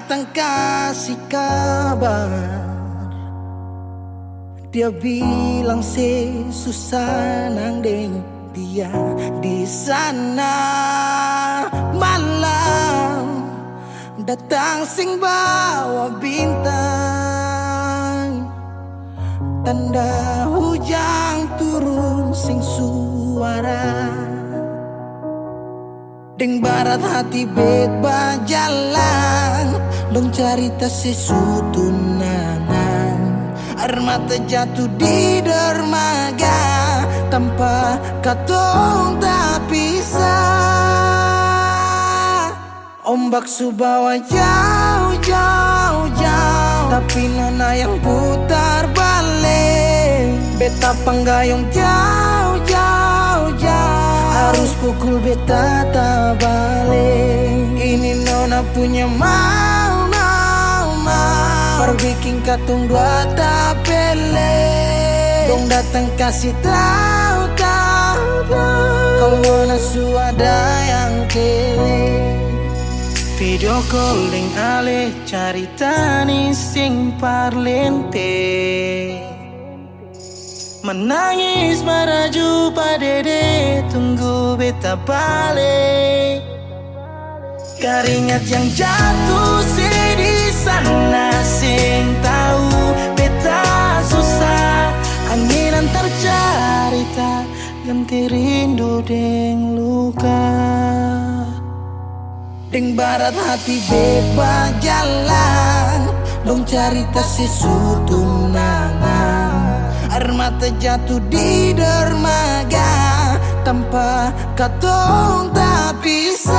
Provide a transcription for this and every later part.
datang kasih kabar. Dia bilang susah nang deng dia di sana. Malam datang sing bawa bintang, tanda hujan turun sing suara. Deng barat hati bet bajalan, dong cerita sesutunangan. Air mata jatuh di dermaga, tanpa katong tak pisah. Ombak subawa jauh, jauh, jauh, tapi nona yang putar balik. Beta panggayong jauh, jauh, jauh, harus pukul beta tak balik. Ini nona punya mau, mau, mau, perbikin katong dua tak pele. Dong datang kasih tahu, tahu, tahu, kalau nona suada yang kele. Video calling ale carita ni sing parlente. Menangis meraju padede, tunggu beta balik. Keringat yang jatuh di sana sing tahu beta susah. Angin antar carita ganti rindu deng luka. Deng barat hati bebas jalan, dong cerita sesutunangan. Air mata jatuh di dermaga, tanpa katong tak pisah.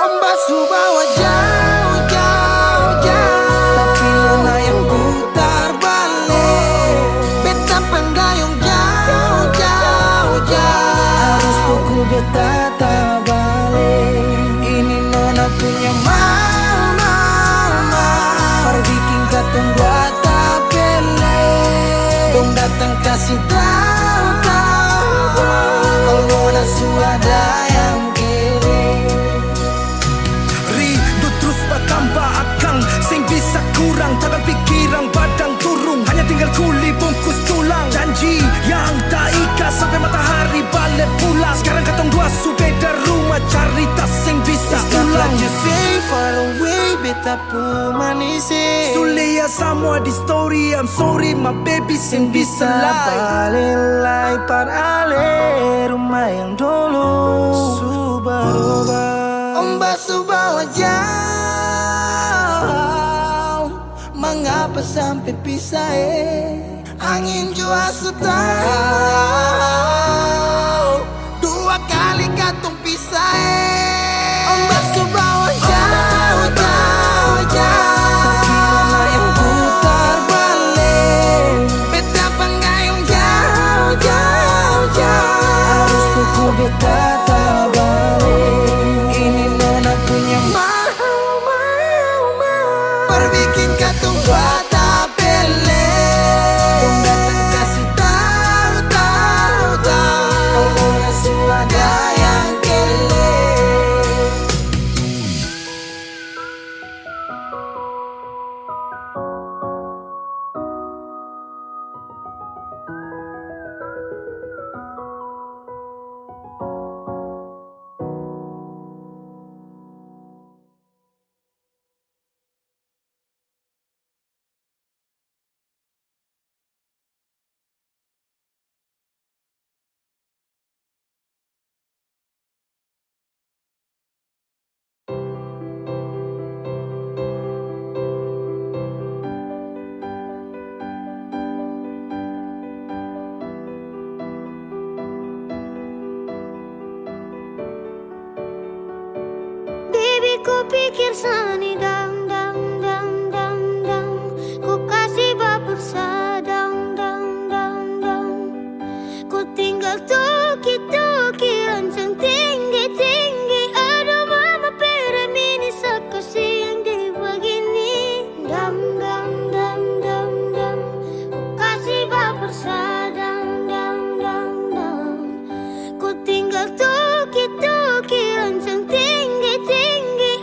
Ombak subawa jauh, jauh, jauh, tapi nona yang putar balik. Beta penggayung jauh, jauh, jauh, harus pukul beta tak balik. Ini nona punya mau, mau, mau, perbikin katong buat tak pele. Dong datang kasih tahu, tahu, kalau nona suada yang kere. Rindu terus bertambah akang, sing bisa kurang, takkan pikiran badang turung, hanya tinggal kuli bungkus tulang. Janji yang tak ikat sampai matahari balik pulang. Sekarang katong dua su beda rumah, cerita sing bisa ulang. You say far away, beta pu manise. Sulia semua di story, I'm sorry my baby sing bisa Balilai par ale rumah yang dulu Subaroba. Ombak subawa jauh, mengapa sampai pisah angin jua tahu, dua kali katong pisah Ombak subawa jauh, jauh, jauh, tapi nona yang putar balik. Beta penggayung jauh, jauh, jauh, harus pukul beta tak balik. Ini nona punya mau, mau, mau, perbikin katong buat tak pele. Dong datang kasih tahu, tahu, tahu, kalau nona suada yang kele. Ku pikir sani dang dang dang dang dang, ku kasih bapersa dang dang dang dang. Ku tinggal toki toki lancang tinggi tinggi. Aduh mama pera mini sakasi yang di begini. Dang dang dang dang dang, ku kasih bapersa dang dang dang dang. Ku tinggal toki toki lancang tinggi tinggi.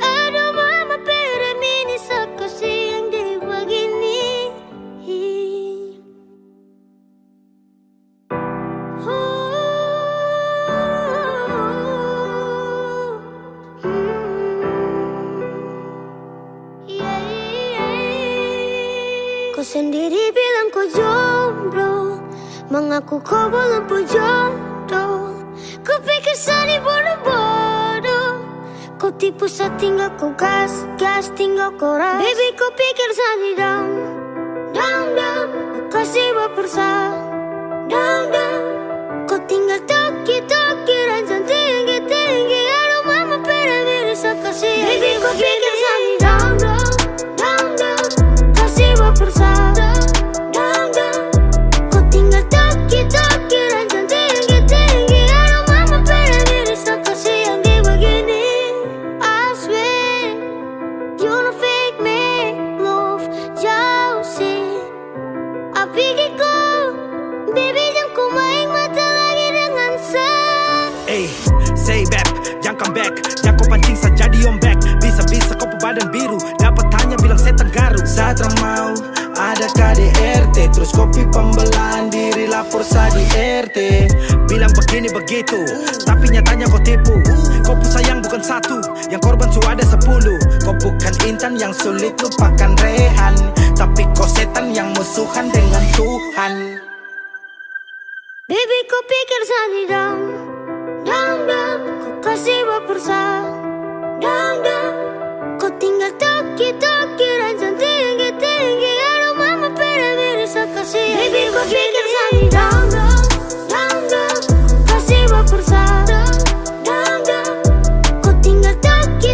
mengaku kau belum jodoh. Kupikir sani bodoh-bodoh, kau tipu saat tinggal kau gas tinggal kau ras. Baby kupikir sani down, kasih baper down. Kau tinggal toki ranjang tinggi, aduh mama pera miris kasih. Baby kupikir sani down, kasih baper down. Kau tinggal toki ranjang tinggi, aduh mama pera miris kasih yang di begini. I swear you don't fake me love jauh sih. Apikir kau baby jangan ku main mata lagi dengan Hey, say back, jangan come back. Jangan kau pancing saja di ombak. Bisa-bisa kau badan biru, dapat tanya bilang setan garu. Saat mau ada KDRT, terus kopi pembelaan diri lapor sa di RT. Bilang begini begitu, tapi nyatanya kau tipu. Kau pun sayang bukan satu, yang korban su ada 10. Kau bukan Intan yang sulit lupakan Rehan, tapi kau setan yang musuhan dengan Tuhan. Baby kau pikir sani down. Kau kasih baper down. Kau tinggal toki ranjang tinggi, aduh mama pera miris kasih. Baby kau pikir sani down. Kau kasih baper down. Kau tinggal toki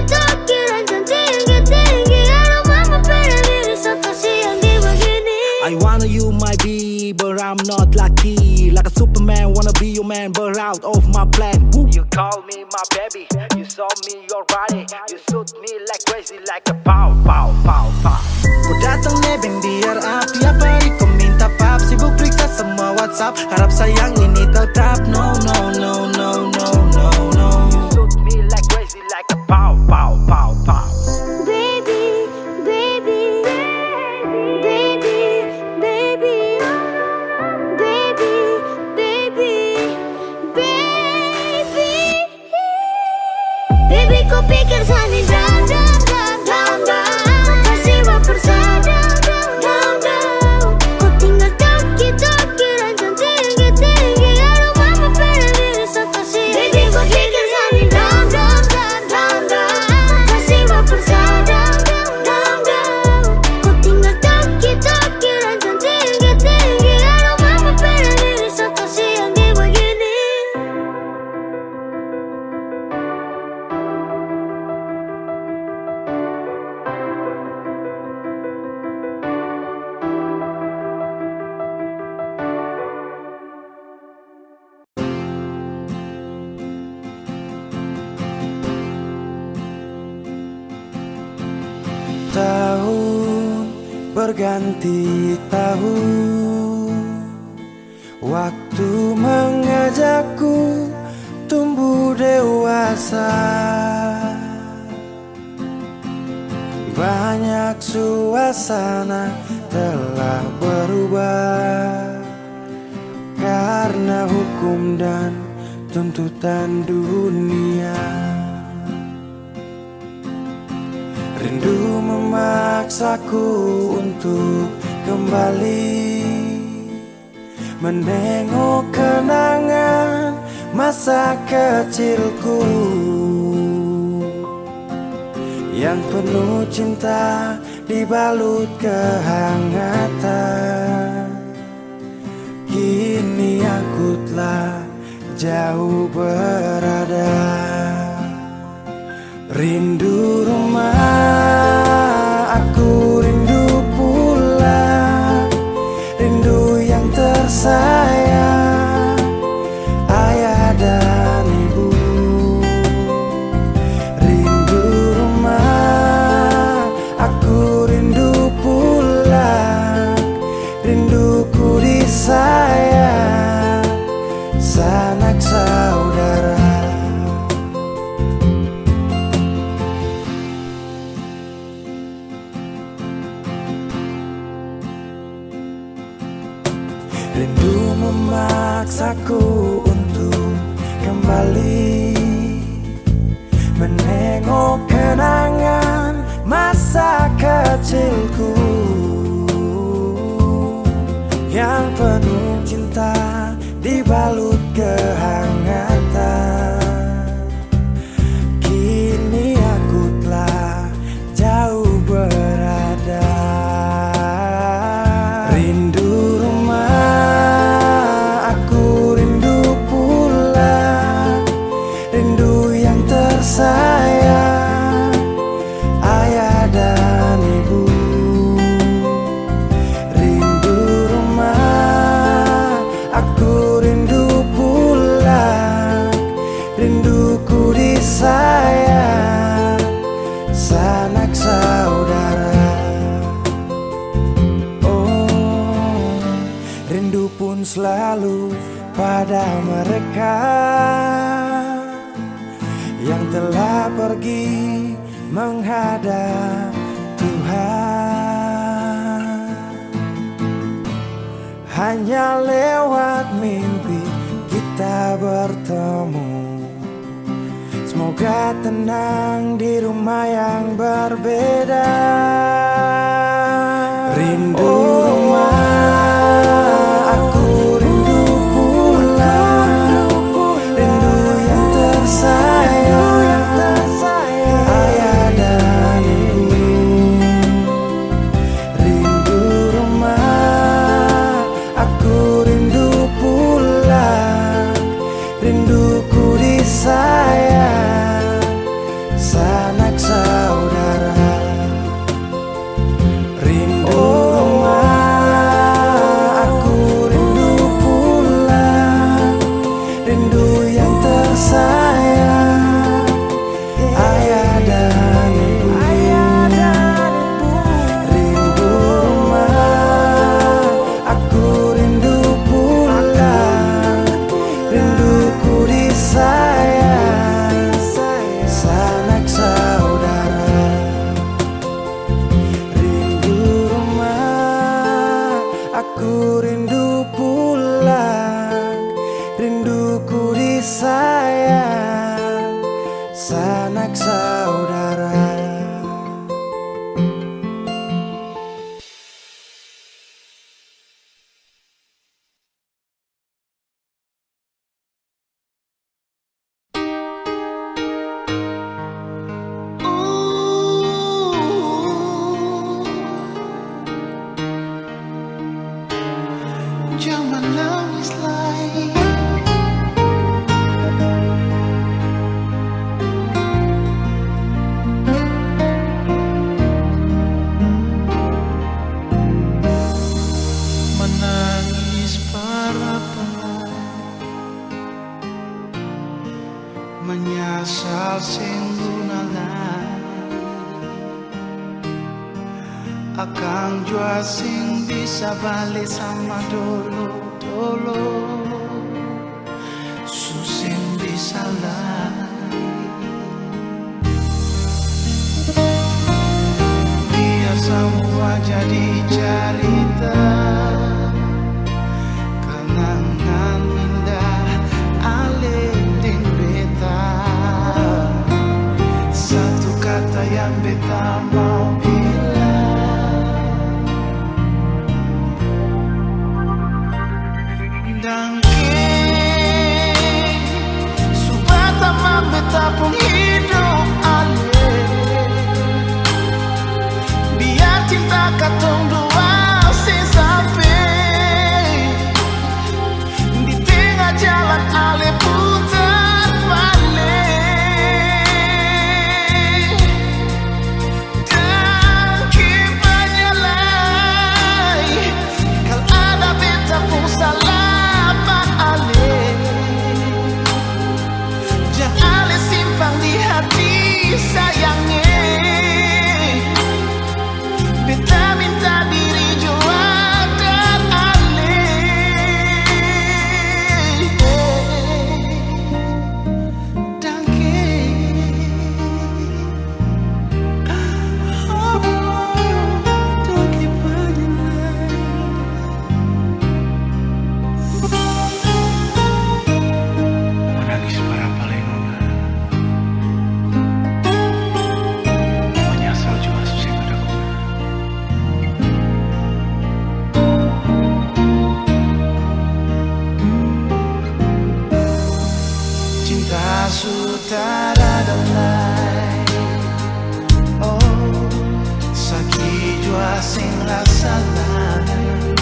ranjang tinggi, aduh mama pera miris kasih yang di begini. I wanna you might be, but I'm not lucky. Like a Superman, wanna be your man, but out of my plan. Woo. You call me my baby, you saw me your body, you shoot me like crazy, like a pow. Ku datang nebeng biar api apa hari kau minta pap. Sibuk periksa semua WhatsApp, harap sayang ini tetap. No. You shoot me like crazy, like a pow. Baby kau pikir sani down. Kasih baper down. Kau tinggal toki ranjang tinggi, aduh mama pera miris kasih. Baby kau pikir sani down. Kasih baper down. Kau tinggal toki ranjang tinggi, aduh mama pera miris kasih yang di begini. Tahun berganti tahun, waktu mengajakku tumbuh dewasa. Banyak suasana telah berubah karena hukum dan tuntutan dunia. Rindu memaksaku untuk kembali menengok kenangan masa kecilku yang penuh cinta dibalut kehangatan. Kini aku telah jauh berada. Rindu rumah, aku rindu pulang. Rindu yang tersayang, ayah dan ibu. Rindu rumah, aku rindu pulang. Rinduku disayang, sanak saudara. Rindu memaksaku untuk kembali menengok kenangan masa kecilku yang penuh cinta dibalut kehangatan. Kini aku telah jauh berada. Rindu rumah, aku rindu pulang, rindu yang tersayang, ayah dan ibu. Rindu rumah, aku rindu pulang, rinduku disayang, sanak saudara. Oh, rindu pun selalu pada mereka yang telah pergi menghadap Tuhan. Hanya lewat mimpi kita bertemu. Semoga tenang di rumah yang berbeda. Rindu rumah, aku rindu pulang, rindu yang tersayang, ayah dan ibu. Rindu rumah, aku rindu pulang, rinduku disayang, sanak saudara. Rindu rumah, aku rindu pulang, rindu yang tersayang, ayah dan ibu. Rindu rumah, aku rindu pulang, rinduku disayang, sanak saudara. Rindu rumah, aku rindu pulang, rinduku disayang, sanak saudara. Jangan nangis lagi. Menangis para penat, menyasal singgunala, akang jua sing bisa balik sama dulu susing bisa lagi. Biar semua jadi cerita, kenangan indah alending beta. Satu kata yang beta mau bilang, dangking subata mambeta pun hidup ale. Biar cinta katong dua sampai di tengah jalan ale putar balik. Dangking banyalai, kalau ada beta pun salah. tiada dan lain. Oh, sakit jua sing rasa lain.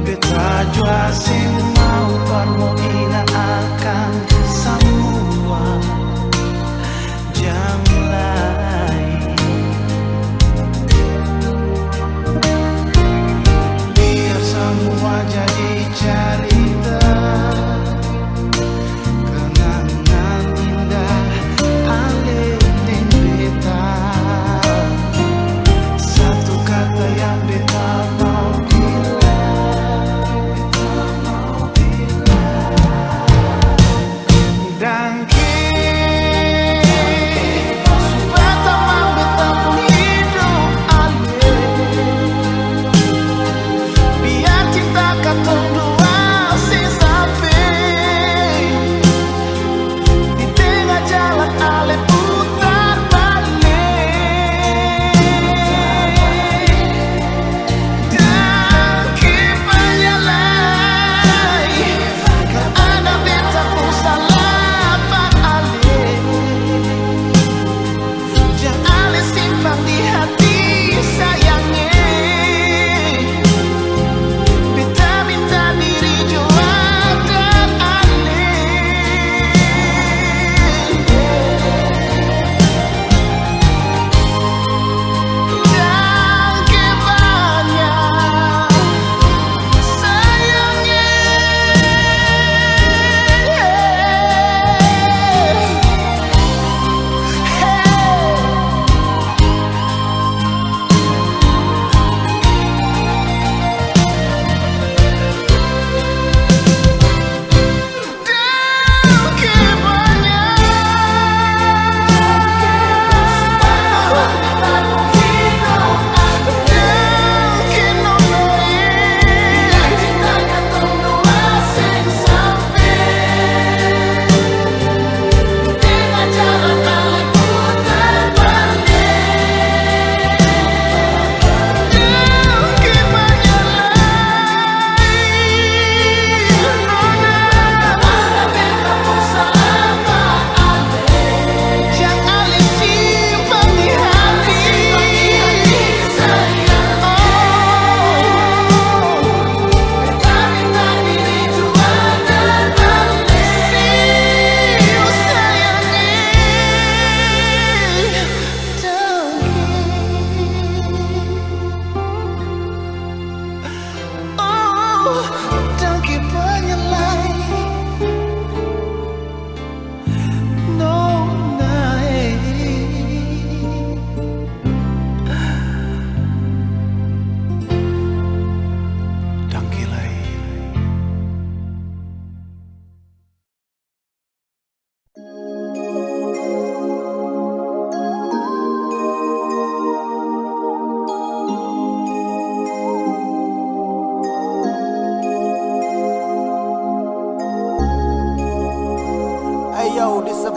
Beta jua sing mau parmo ina akan semua jam lain. Biar semua jadi cerita, kenangan indah alih beta. Satu kata yang beta mau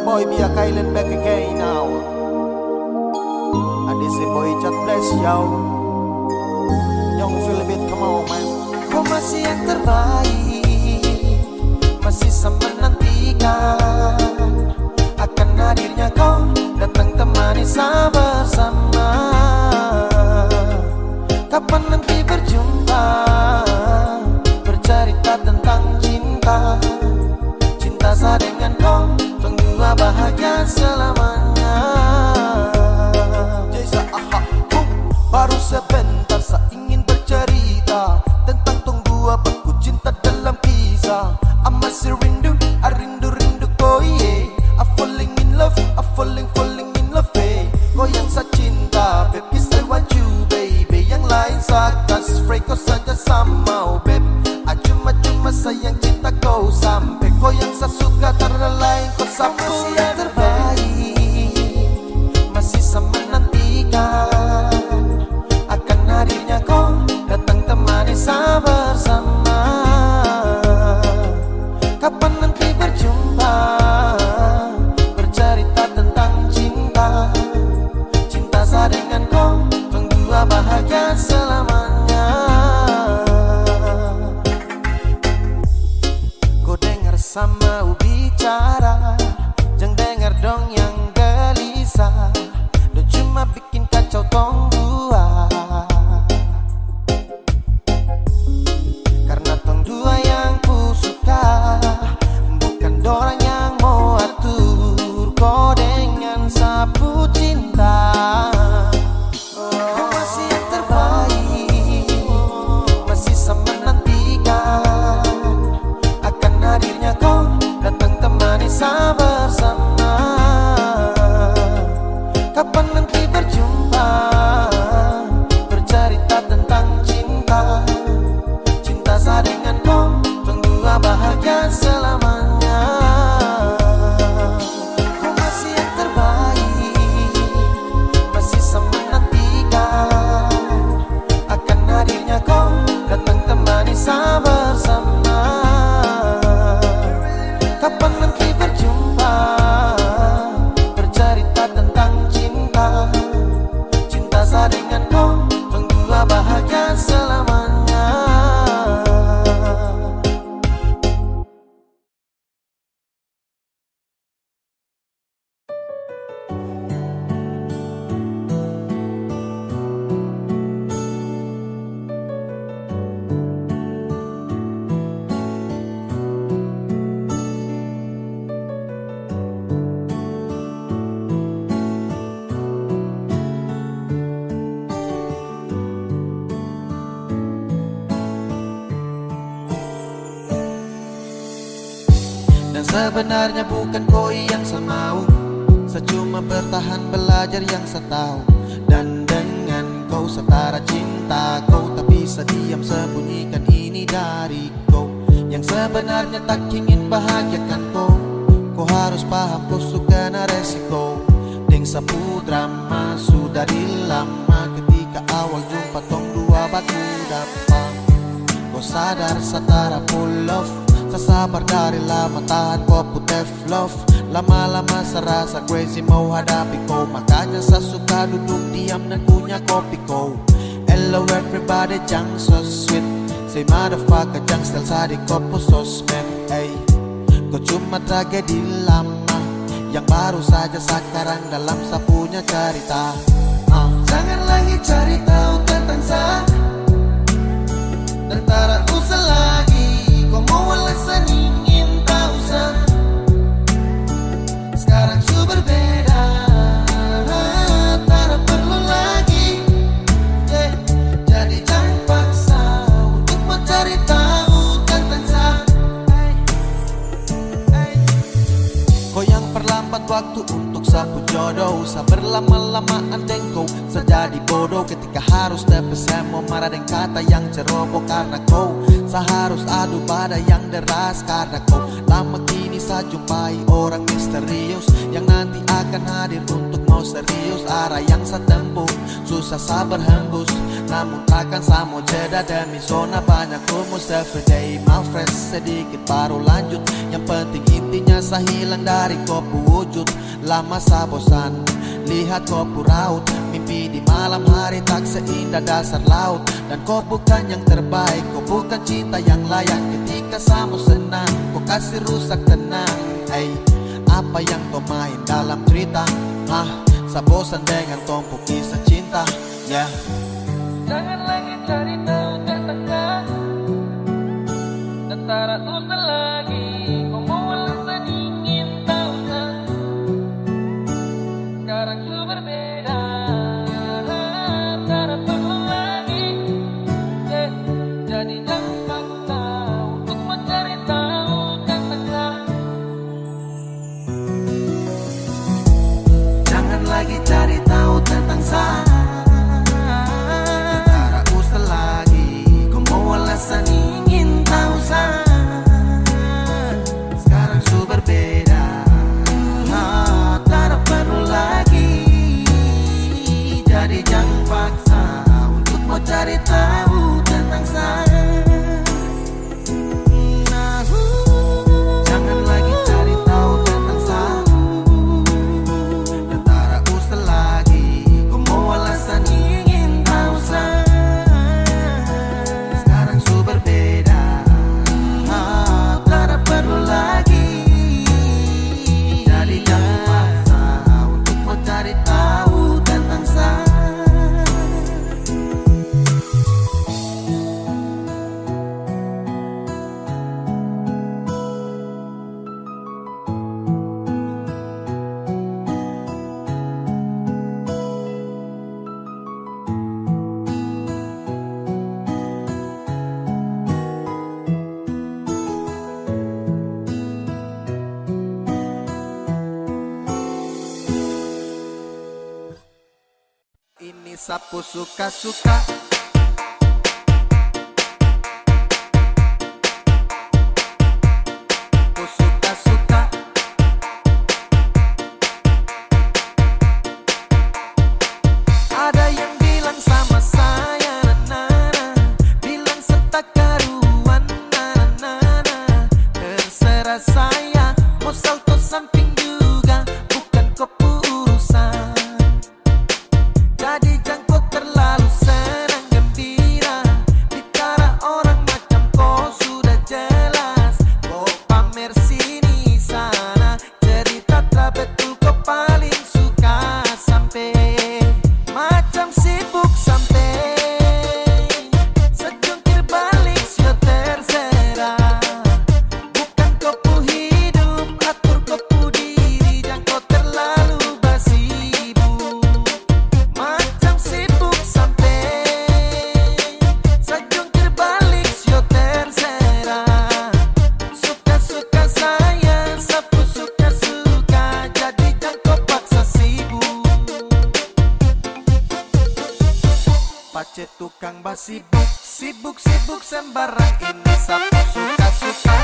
boy be a Kylan back again now. And this boy chat bless yo. Young Philip, come on man. Kau masih yang terbaik, masih sama nantikan akan hadirnya kau datang temani saya bersama. Kapan nanti berjumpa, bercerita tentang cinta, cinta saya dengan kau, tunggu bahagia selamanya. Jasa baru sebentar saya ingin bercerita tentang tunggu baku cinta dalam kisah. I masih rindu, I rindu kau yeah. I falling in love, I falling in love eh. Kau yang saya cinta, baby I want you baby. Yang lain saya kasih free, kau saja sama babe. Cuma sayang cinta kau sampai. Kau yang saya suka karena lain kau sampai. Yang terbaik masih sama nantikan akan hadirnya kau datang temani saya bersama. Kapan nanti berjumpa, bercerita tentang cinta, cinta saya dengan kau, tunggu bahagia selamanya. Kau dengar sama bicara Yang sebenarnya bukan koi yang saya mau, saya cuma bertahan belajar yang saya tahu. Dan dengan kau setara cinta kau, tak bisa diam sembunyikan ini dari kau. Yang sebenarnya tak ingin bahagiakan kau, kau harus paham kau suka na resiko. Deng sapu drama sudah di lama, ketika awal jumpa tong dua batu dapat. Kau sadar setara full love, sabar dari lama tahan kau putih love. Lama-lama serasa crazy mau hadapi kau, makanya saya suka duduk diam dan punya kopi kau. Hello everybody, jang so sweet, say motherfucker jang style sadi kopo sosmed. Ay, kau cuma tragedi lama yang baru saja sekarang dalam saya punya cerita. Jangan lagi cari tahu tentang saya, dan tak usah lagi kau mau alasan ingin tahu saya. Sekarang su berbeda, tak perlu lagi jadi jangan paksa untuk mencari tahu tentang saya. Kau yang perlambat waktu untuk sapu jodoh, saya berlama-lamaan dengkau, saya jadi bodoh ketika harus tepi. Saya mau marah dengan kata yang ceroboh karena kau, saya harus adu badai yang deras karena kau. Lama kini saya jumpai orang misterius yang nanti akan hadir untuk mau serius. Arah yang saya tempuh susah saya berhembus, namun takkan saya mau jeda demi zona banyak rumus. Everyday my fresh, sedikit baru lanjut. Yang penting intinya saya hilang dari kopu wujud. Lama saya bosan lihat kopu raut, mimpi di malam hari tak seindah dasar laut. Dan kau bukan yang terbaik, kau bukan cinta yang layak. Ketika saya mau senang, kau kasih rusak tenang. Hey, apa yang kau main dalam cerita? Saya bosan dengan tumpuk kisah cinta. Yeah. Jangan lagi cari tahu tentangnya, dan tak usah lagi kau mau alasan ingin tahu kan. Sekarang su berbeda, tak perlu lagi jadi jangan paksa untuk mencari tahu tentangnya. Jangan lagi cari tahu tentang saya, tak usah lagi kau mau alasan ingin tahu saya. Sekarang su berbeda, tak perlu lagi jadi jangan paksa untuk mau cari tahu tentang saya. Jangan lagi cari tahu tentang saya, dan tak usah lagi kau mau alasan ingin tahu saya. Sekarang su berbeda, tak perlu lagi jadi jangan paksa untuk mau cari tahu tentang saya. Ini sapu suka-suka, sapu suka-suka. Ada yang bilang sama saya, bilang setak karuan, terserah saya mau salto samping juga, bukan kopu urusan. Jadi jangan kau terlalu senang tukang bas sibuk, sibuk, sibuk sembarang ini sapu suka-suka.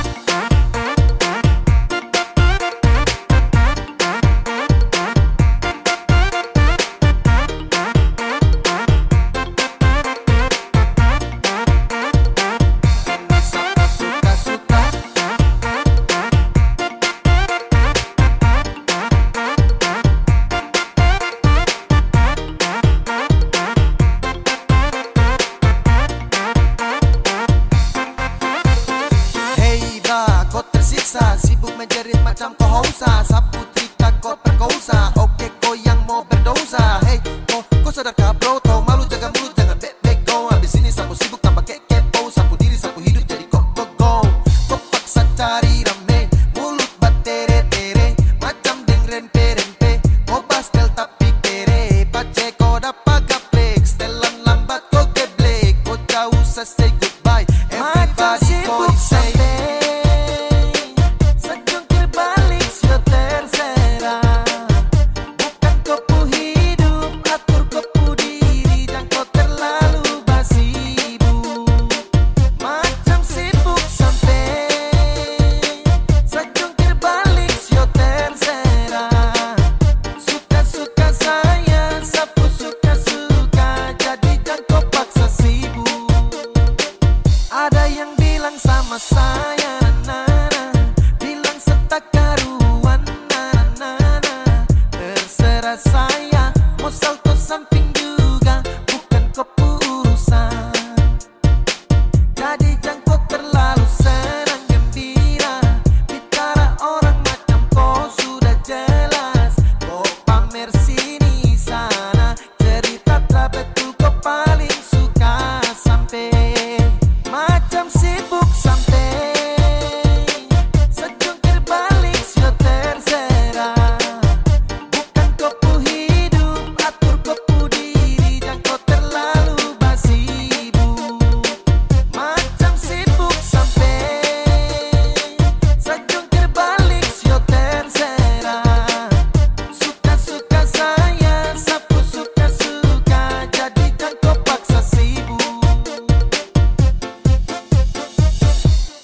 Sibuk menjerit macam kau hausa, sapu cerita kau perkosa. Oke kau yang mau berdosa, hey kau sadarkah bro? Tau malu jaga mulut jangan bek go. Habis ini sapu sibuk tambah kepo, sapu diri sapu hidup jadi go. Kau paksa cari rame, mulut batere-tere macam deng rempe-rempe. Kau pastel tapi kere, pace kau dapat gaplek. Setelan lambat kau geblek, kau jauh say goodbye. Everybody kau say sama saya, nana, bilang setak karuan, nana, terserah saya, mau salto samping juga, bukan kepurusan. Jadi jangan terlalu senang gembira, bicara orang macam kau sudah jelas. Kau pamer sini sana, cerita tak betul kau paling suka sampai macam sibuk.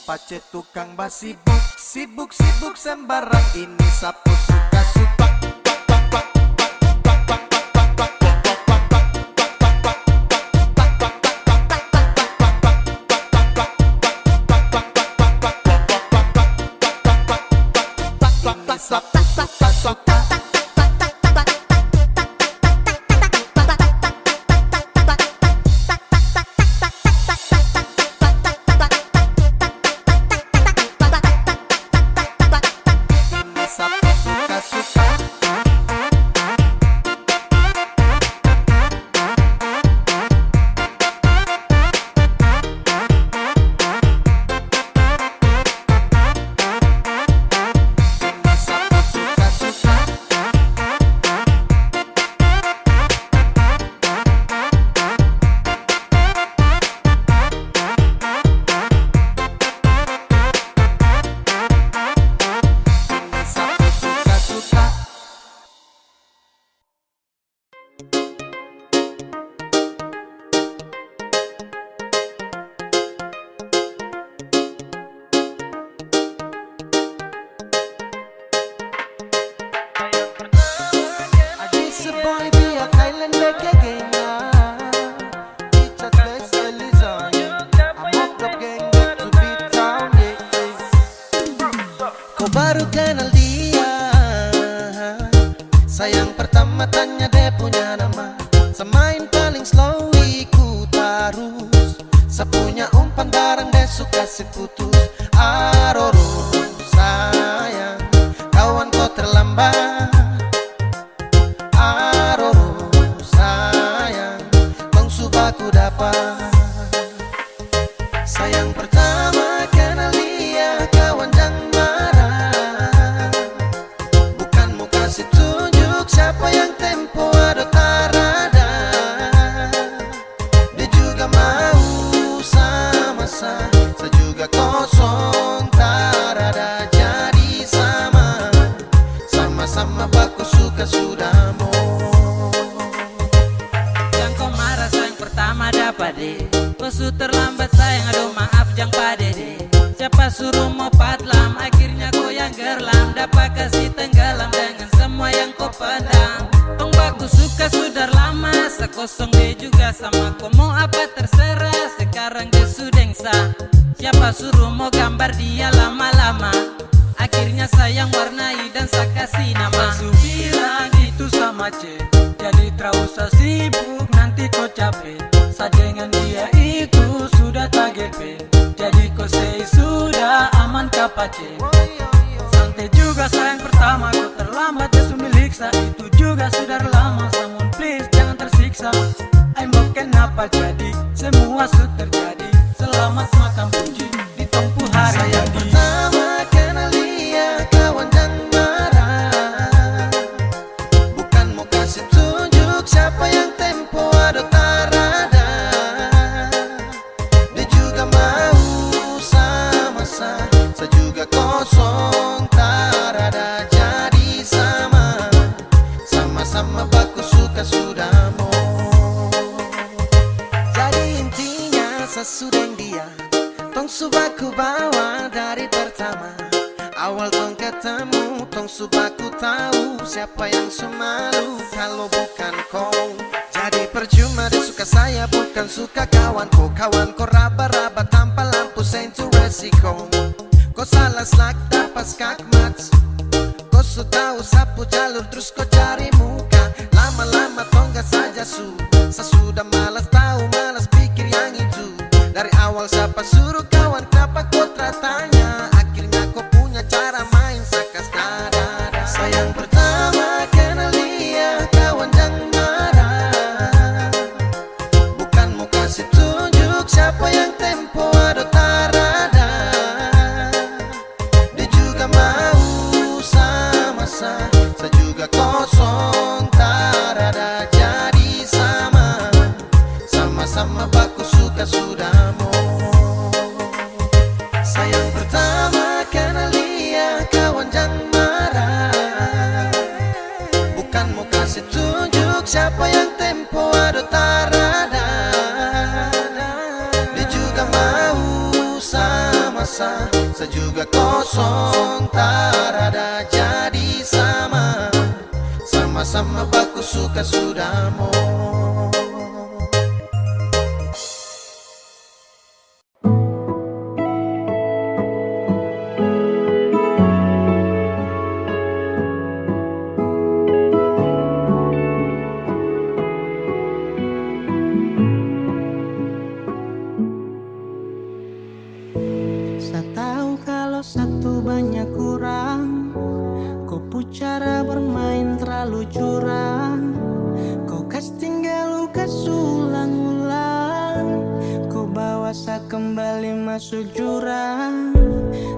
Pace tukang bas sibuk, sibuk, sibuk sembarang ini sapu suka-suka. Ini sapu suka-suka. Baru kenal dia, sayang pertama tanya dia punya nama. Semain paling slow ikut arus, sepunya umpan darang dia suka seputus. Aroro sayang, kawan kau terlambat. Aroro sayang, bang subaku dapat. Sayang pertama kenal dia, kawan jangan marah. Bukan mau kasih tunjuk siapa yang tempo ada tarada. Dia juga mau sama-sama, saya juga kosong tarada. Jadi sama-sama Siapa suruh mau padlam, akhirnya kau yang gerlam. Dapat kasih tenggelam dengan semua yang kau pedang. Tong baku suka sudah lama, sekosong dia juga sama. Kau mau apa terserah, sekarang dia sudah sah. Siapa suruh mau gambar dia lama-lama, akhirnya sayang warnai dan saya kasih nama. Su bilang itu sama C, jadi terlalu sibuk nanti kau capek. Sajengan dia itu sudah tak GP, jadi kau say sudah aman kapace. Santai juga sayang pertama, kau terlambat ya milik sa. Itu juga sudah lama, someone please jangan tersiksa. Ay mau kenapa jadi, semua sudah terjadi. Selamat makan puji di tempuh hari Sayang jadi. pertama kenal dia kawan dan marah, bukan mau kasih tunjuk siapa yang tempo atau tarada. Dia juga mau sama-sama, saya juga kosong tarada. Jadi sama-sama baku suka sudah mau. Jadi intinya sesudeng dia, tong subaku bawa dari pertama. Awal tong ketemu, tong subaku tahu siapa yang semalu kalau bukan kau. Jadi percuma dia suka saya, bukan suka kawan kau. Kawan kau raba-raba tanpa lampu sentuh resiko. Kau salah selak dapat skakmat, kau sudah sapu jalur terus kau cari muka. Lama-lama tong gak saja saya sudah malas tahu, malas pikir yang itu. Dari awal siapa suruh kawan, kenapa kau tanya? Akhirnya kau punya cara main sakas dada. Sayang pertama kenal dia kawan dan marah, bukan mau kasih tunjuk siapa yang tempo atau tarada. Dia juga mau sama-sama, saya juga kosong tarada. Jadi sama-sama baku suka sudah mau. Sayang pertama kenal dia kawan jangan marah, bukan mau kasih tunjuk siapa yang tempo atau tarada. Dia juga mau sama-sama, saya juga kosong tarada. Jadi sama-sama baku suka sudah mau. Saya tahu kalau satu banyak kurang, kau pu cara bermain terlalu curang. Kau kas tinggal luka ulang-ulang, kau bawa saya kembali masuk jurang.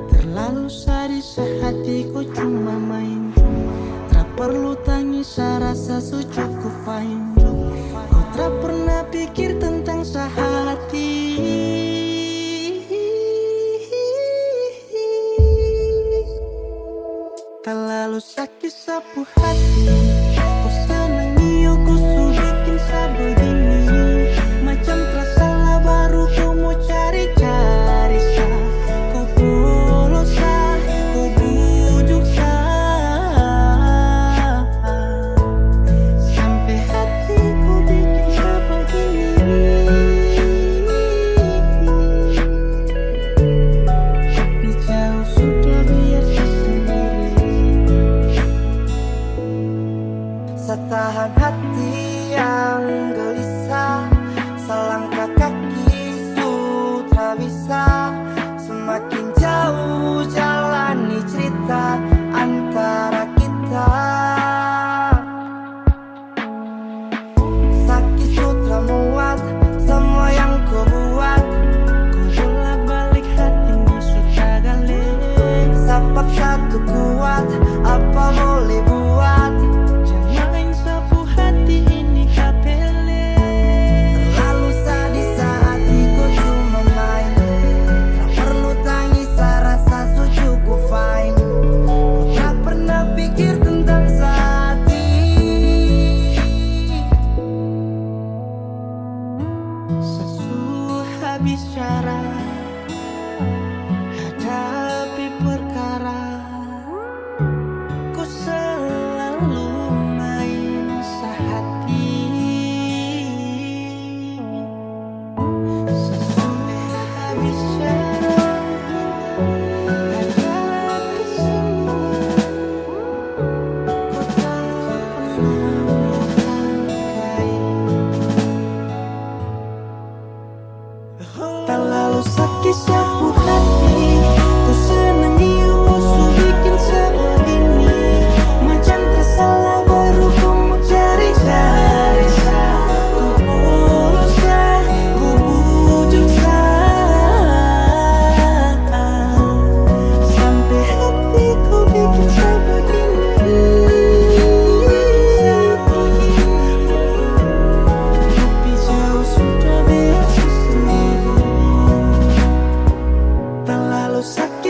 Terlalu sadis hatiku cuma main, tak perlu tangis saya rasa cukup fine. Kau tak pernah pikir tentang sehati, terlalu sakit sapu hati. Kau senangi aku su bikin saya begini, macam tersalah baru kau mau cari-cari sa. Kau polos sa, kau bujuk sa, sampai hatiku bikin saya begini. Tapi jauh sudah biar saya sendiri. Setahan hati yang gelisah, selangkah kaki sudah bisa. Semakin jauh jalani cerita antara kita. Sakit sudah muat semua yang kau buat. Kau bolak-balik hati ini sudah galak. Sapak satu kuat, apa boleh buat. Jangan sapu hati ini kapele. Terlalu sadis saat ku cuma main, tak perlu tangis saya rasa cukup fine.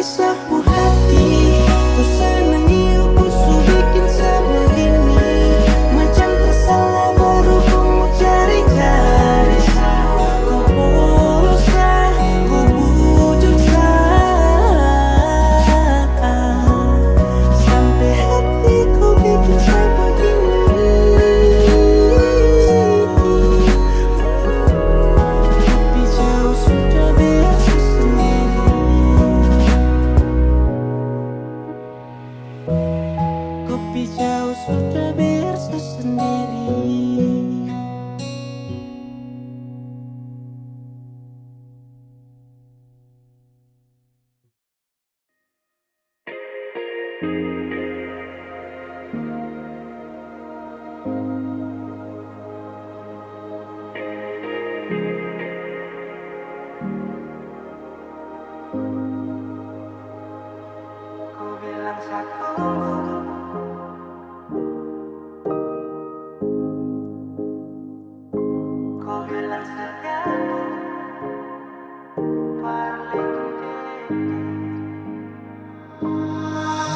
sapu hati. Ku senangi ku su bikin sebegini. Macam tersalah baru ku mau cari-cari. Ku berusaha, ku bujuk sampai hatiku bikin sebegini. Tapi jauh sudah biasa sendiri. Kopi jauh sudah biasa sendiri. Ku bilang satu, ku bilang satu,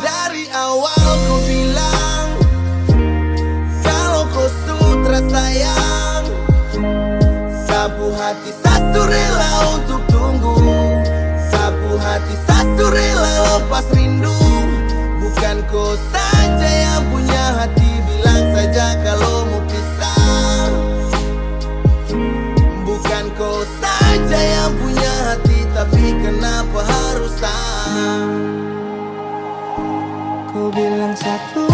Dari awal ku bilang kalau kau sutra sayang, sapu hati satu rela untuk tunggu, sapu hati satu rela lepas rindu. Bukan kau saja yang punya hati, bilang saja kalau mau pisah. Bukan kau saja yang punya hati, tapi kenapa harus ku bilang satu,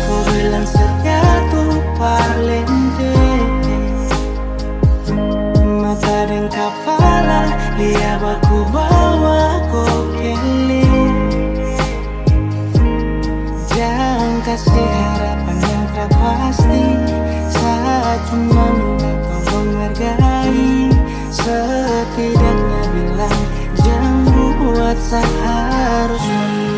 ku bilang satu, parlente. Mata dan kepala, lihat aku bawa kokele. Jangan kasih harapan yang tak pasti. Saya cuma minta kau menghargai. Setidaknya bilang jangan buat saya harus menunggu.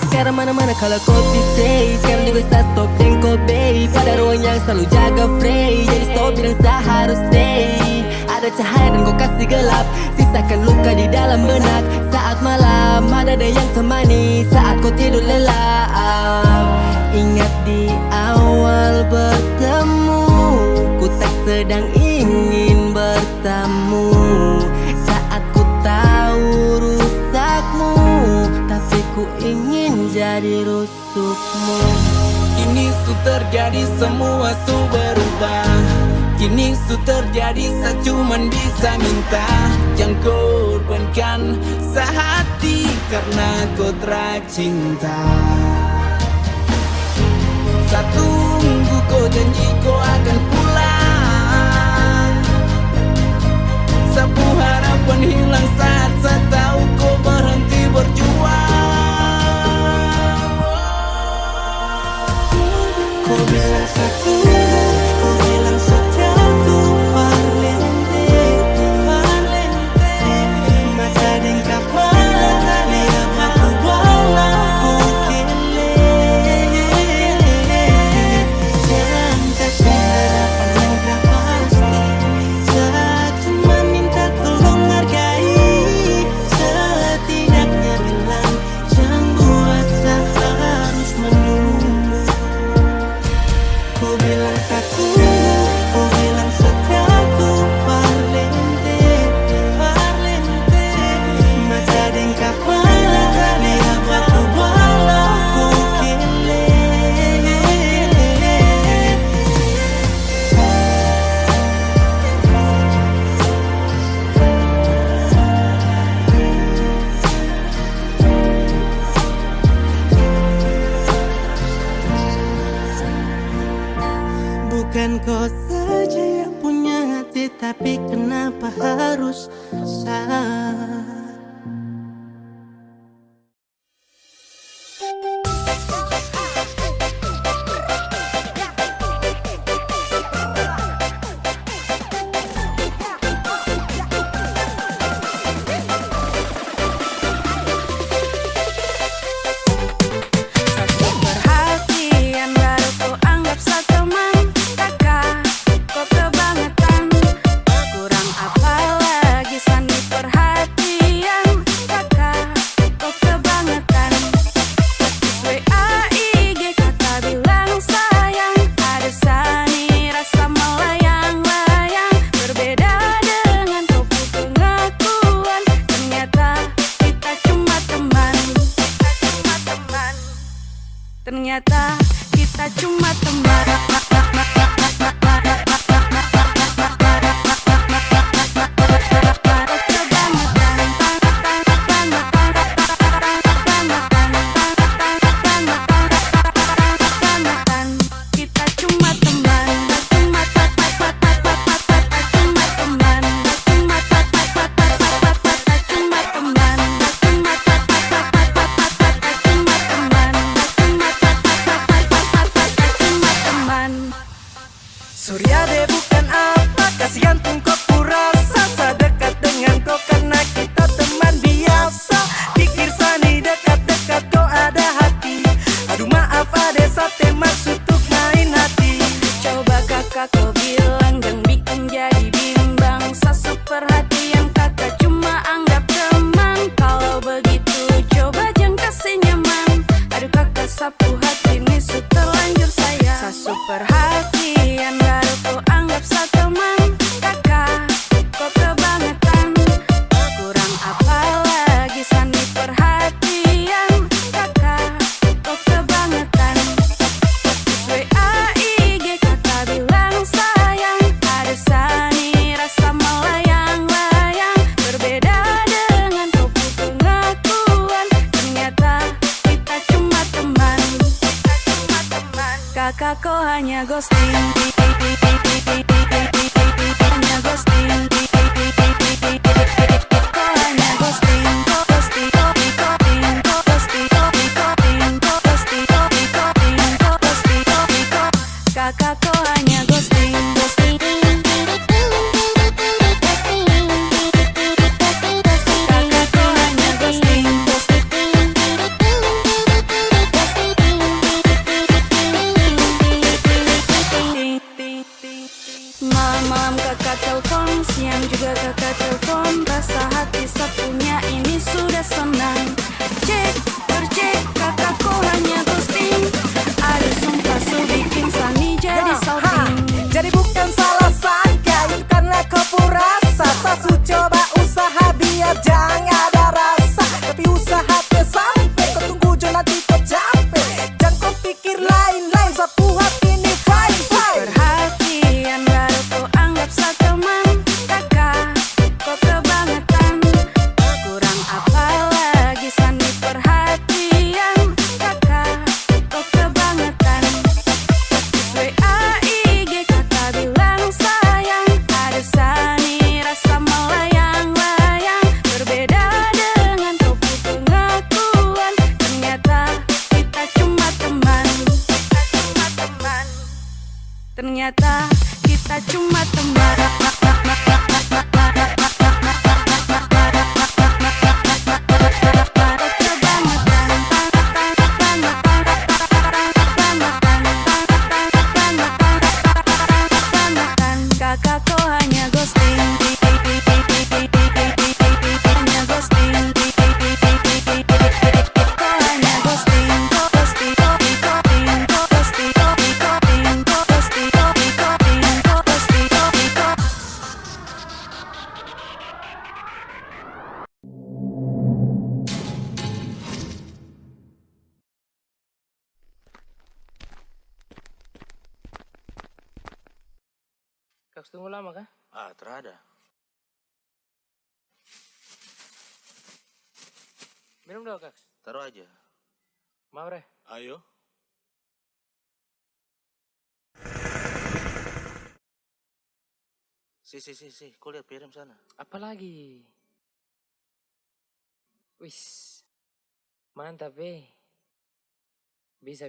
Sekarang mana-mana kalau kopi stay. Sekarang juga saya stop dan kopi. Pada ruang yang selalu jaga free. Jadi stop bilang saya harus stay. Ada cahaya dan kau kasih gelap. Sisakan luka di dalam benak. Saat malam ada yang temani. Saat kau tidur lelap. Ingat di awal bertemu, ku tak sedang ingin bertamu. Saat ku tahu rusakmu, tapi ku ingin jadi rusukmu. Kini su terjadi semua su berubah. Kini su terjadi saya cuman bisa minta. Jangan korbankan sehati karena kau tercinta. Saya tunggu kau janji kau akan pulang. Sapu harapan hilang saat saya tahu kau berhenti berjuang. Ku bilang satu, ku bilang satu, parlente, parlente. Mata dan kepala, lihat aku bawa kokele. Jangan kasih harapan yang tak pasti. Saya cuma minta tolong hargai. Setidaknya bilang jangan buat saya harus menunggu. Ku bilang satu, ku bilang satu, parlente, parlente. Mata dan kepala, lihat aku bawa kokele. Bukan kau saja yang punya hati, tapi kenapa harus saya? Perhatian baru ku anggap seteman. Kakak, kau kebangetan. Kurang apa lagi sandi perhatian. Ternyata kita cuma teman. Kita cuma teman. Surya deh bukan apa, kasihan tuh kok kurasa sedekat dengan kau karena kita teman biasa. Pikir sani dekat-dekat kau ada hati. Aduh maaf ada sate maksud untuk main hati. Coba kakak kau bilang dan bikin jadi bimbang. Sasuk perhatian kakak cuma anggap teman. Kalau begitu coba jangan kasih nyaman. Aduh kakak sapu hati ini su terlanjur sayang. Sasuk perhatian baru kau anggap sa teman. Kakak kau kebangetan. Kurang apa lagi sani perhatian. Kakak kau kebangetan. WA IG kakak bilang sayang. Ada sani rasa melayang-layang. Berbeda dengan kau pengakuan. Ternyata kita cuma teman. Kakak kau hanya ghosting. Hanya ghosting. Kau hanya ghosting. Ghosting. Kakak kau hanya ghosting. Kakak kau hanya ghosting. Malam-malam kakak telepon, siang juga kakak telepon. Rasa hati satunya ini sudah senang. Cek, bercek, kakak kau hanya ghosting. Ada sumpah su bikin sani jadi salting. Jadi bukan salah sangka, itu karena kau purasa. Sasu coba usaha biar jangan ada rasa. Tapi usaha teh sampai, kau tunggu jo nanti kau capek. Jangan kau pikir lain-lain, sapu hati ini fine. Perhatian baru kau anggap sa teman. Kakak kau kebangetan. Kurang apa lagi sani perhatian. Kakak kau kebangetan. WA IG kakak bilang sayang. Ada sani rasa melayang-layang. Berbeda dengan kau pengakuan. Ternyata kita cuma teman. Ternyata kita cuma teman. Kakak kau hanya ghosting. Hanya ghosting. Kau hanya ghosting. Kaks tunggu lama kah? Ah, terada. Minum dong Kaks. Taruh aja. Mau Reh? Ayo. Si, kau lihat piring sana. Apa lagi? Wis. Mantap Bisa.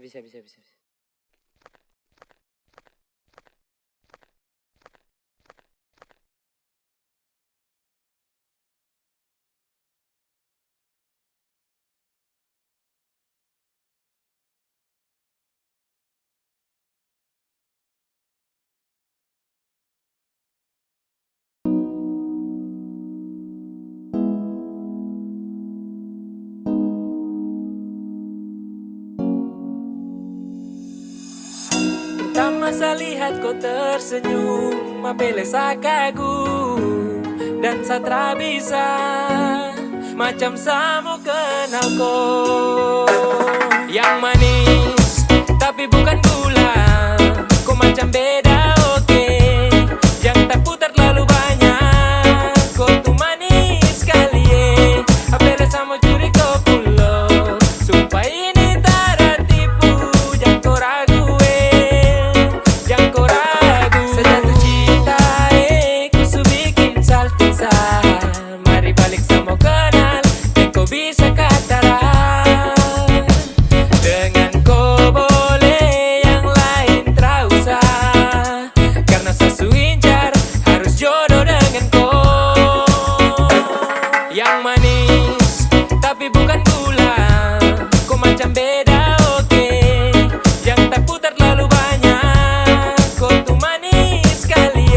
Pertama saya lihat kau tersenyum, apele saya kagum dan saya bisa macam saya mau kenal kau. Yang manis macam beda, oke. Yang tak putar terlalu banyak. Kau tuh manis sekali, apel sama curi kau pulau. Sumpah ini tak ada tipu. Jangan kau ragu, jangan kau ragu. Sejatuh cinta, ku su bikin saltisa. Mari balik sama kenal, dan kau bisa kataran. Dengan kau boleh yang lain tak usah. Karena sasu incar harus jodoh dengan kau. Yang manis tapi bukan gula. Kau macam beda, oke. Yang tak putar terlalu banyak. Kau tuh manis sekali,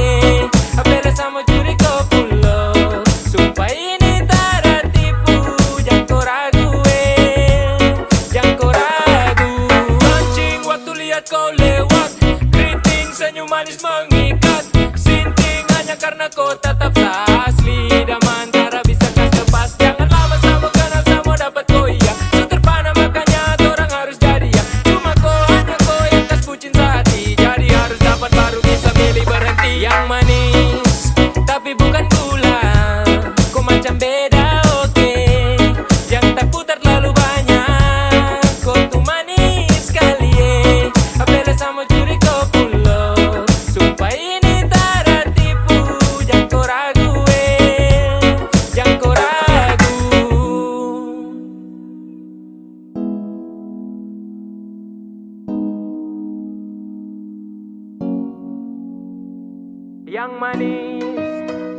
apel sama curi kau pulau. Sumpah ini tak ada tipu. Jangan kau ragu, jangan kau ragu. Mancing waktu lihat kau lewat, keriting senyum manis mengikat. Sinting hanya karena kau tetap asli. Daman cara bisa kas lepas. Jangan lama sama kenal sama dapat kau iya. So terpana makanya orang harus jadi ya. Cuma kau hanya kau yang kas bucin sehati. Jadi harus dapat baru bisa milih berhenti. Yang manis tapi bukan gula. Kau macam beda, oke. Yang tak putar terlalu banyak. Kau tuh manis sekali, apel sama curi kau pulau. Sumpah ini tak ada tipu. Jangan kau ragu, jangan kau ragu. Yang manis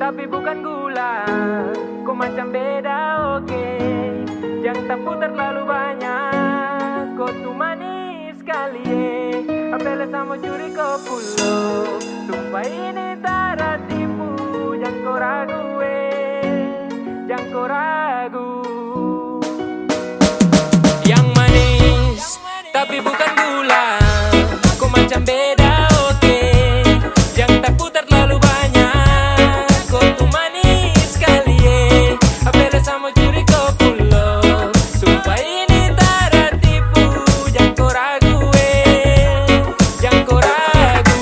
tapi bukan gula. Kau macam beda, oke. Yang tak putar terlalu banyak. Kau tuh manis sekali, apel sama curi kau pulau. Sumpah ini tak ada tipu. Jangan kau ragu, jangan kau ragu. Yang manis tapi bukan gula. Kau macam beda, oke. Yang tak putar terlalu banyak. Kau tuh manis sekali, apel sama curi kau pulau. Sumpah ini tak ada tipu. Jangan kau ragu, jangan kau ragu.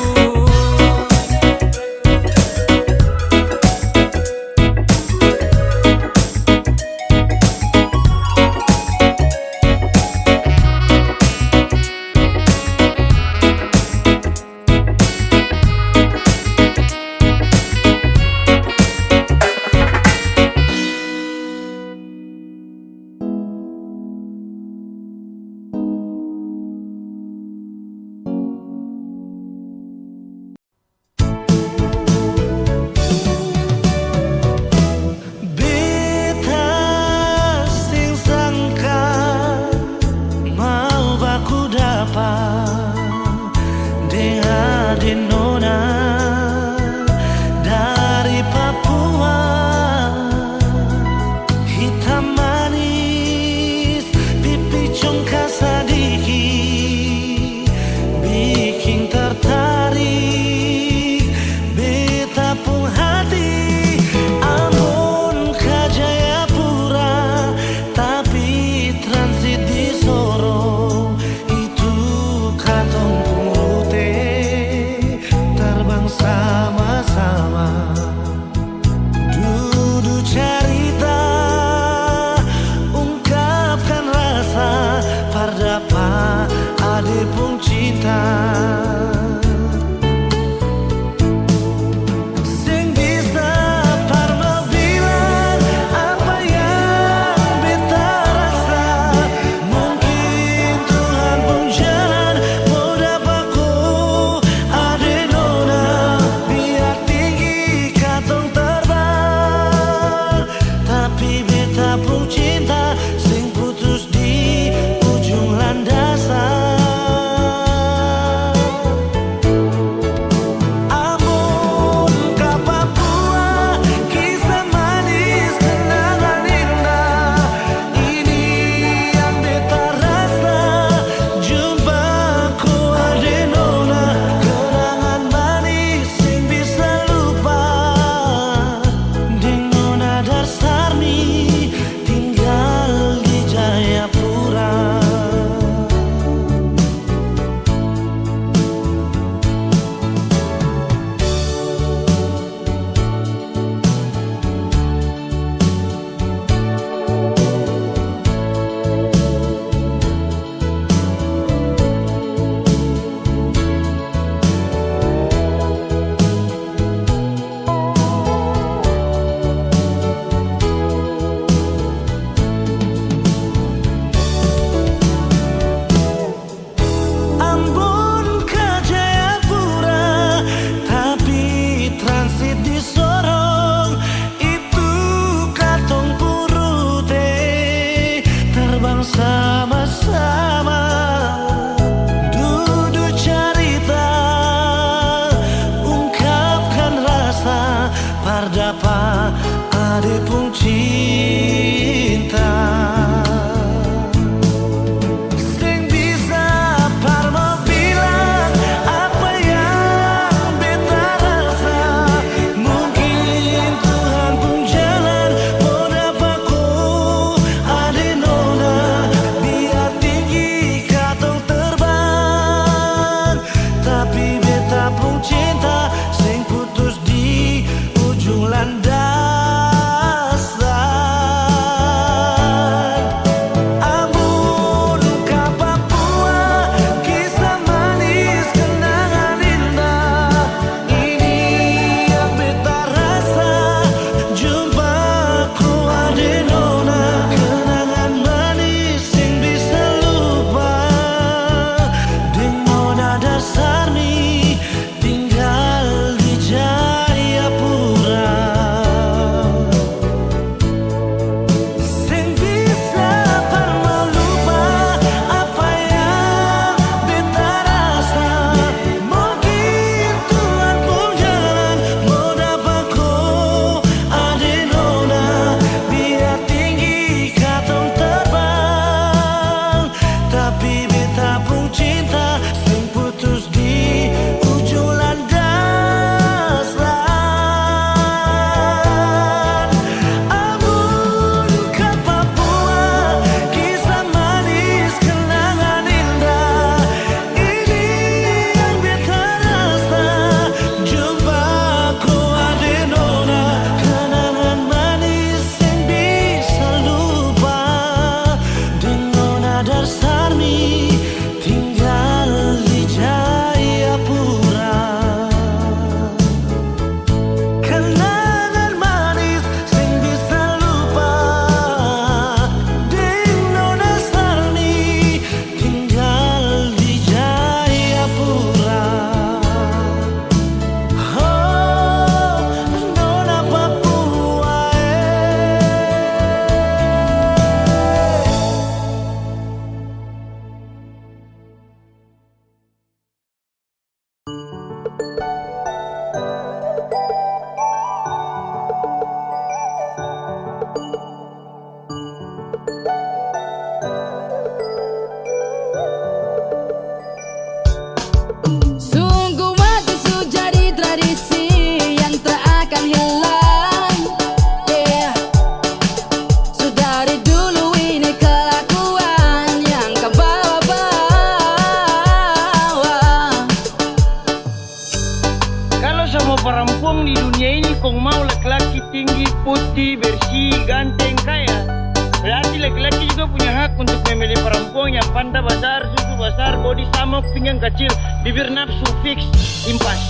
hak untuk memilih perempuan yang panda besar, susu besar, body samok, pinggang kecil, bibir nafsu fix, impas.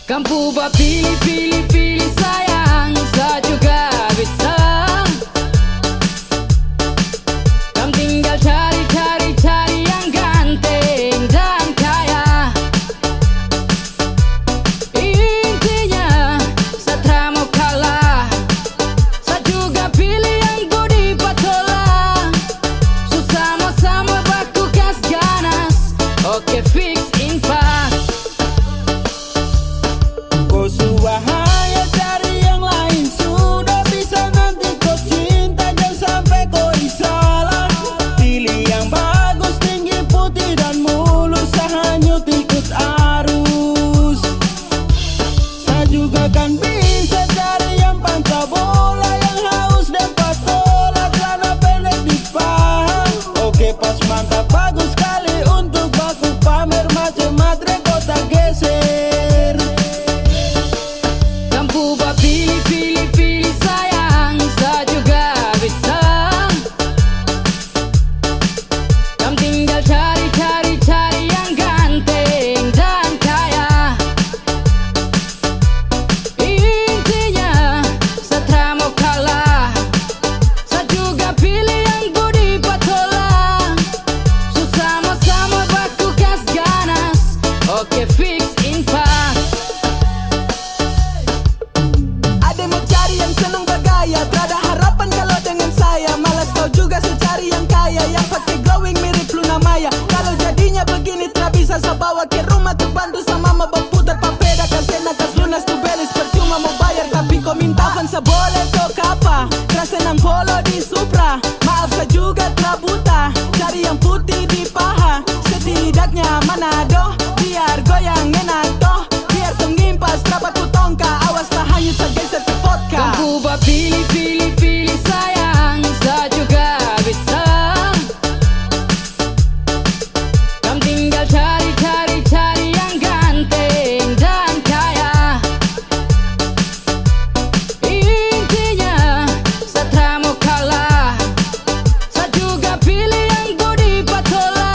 Kampu ba pilih, pilih, pilih sayang, saya juga bisa. Kamu tinggal cari, cari, cari yang ganteng dan kaya. Intinya, saya mau kalah. Saya juga pilih yang body patola. Sama-sama baku gas ganas. Oke fix impas. Kau sudah hanya cari yang lain, sudah bisa nanti kau cinta, jangan sampai kau salah. Pilih yang bagus, tinggi, putih dan mulus, hanyut ikut arus. Saya juga kan bisa cari yang panca bola, yang haus dan patola, celana pendek di paha. Oke pas mantap, bagus sekali untuk baku pamer, macam matre kota geser. Kampu ba pilih, pilih, pilih sayang, saya juga bisa. Kamu tinggal cari, cari, cari yang ganteng dan kaya. Intinya, saya mau kalah. Saya juga pilih yang body patola. Sama-sama baku gas ganas. Oke fix impas. Ada mau cari yang seneng bergaya, tak ada harapan kalau dengan saya. Malas kau juga secari yang kaya, yang pakai glowing mirip Luna Maya. Kalau jadinya begini tak bisa saya bawa ke rumah, tuh bantu sama mama berputar papeda, kasih nakas lunas tuh belis, percuma mau bayar tapi kau minta fansa boleh toh kapa. Kerasa nang polo di Supra, maaf saya juga tak buta. Cari yang putih di paha, setidaknya Manado, biar goyang enak toh, biar tengimpas rapat ku tongka, awas tak hanyut saya geser ke vodka. Kampu ba pilih, pilih, pilih sayang, saya juga bisa. Kamu tinggal cari, cari, cari yang ganteng dan kaya. Intinya, saya mau kalah. Saya juga pilih yang body patola.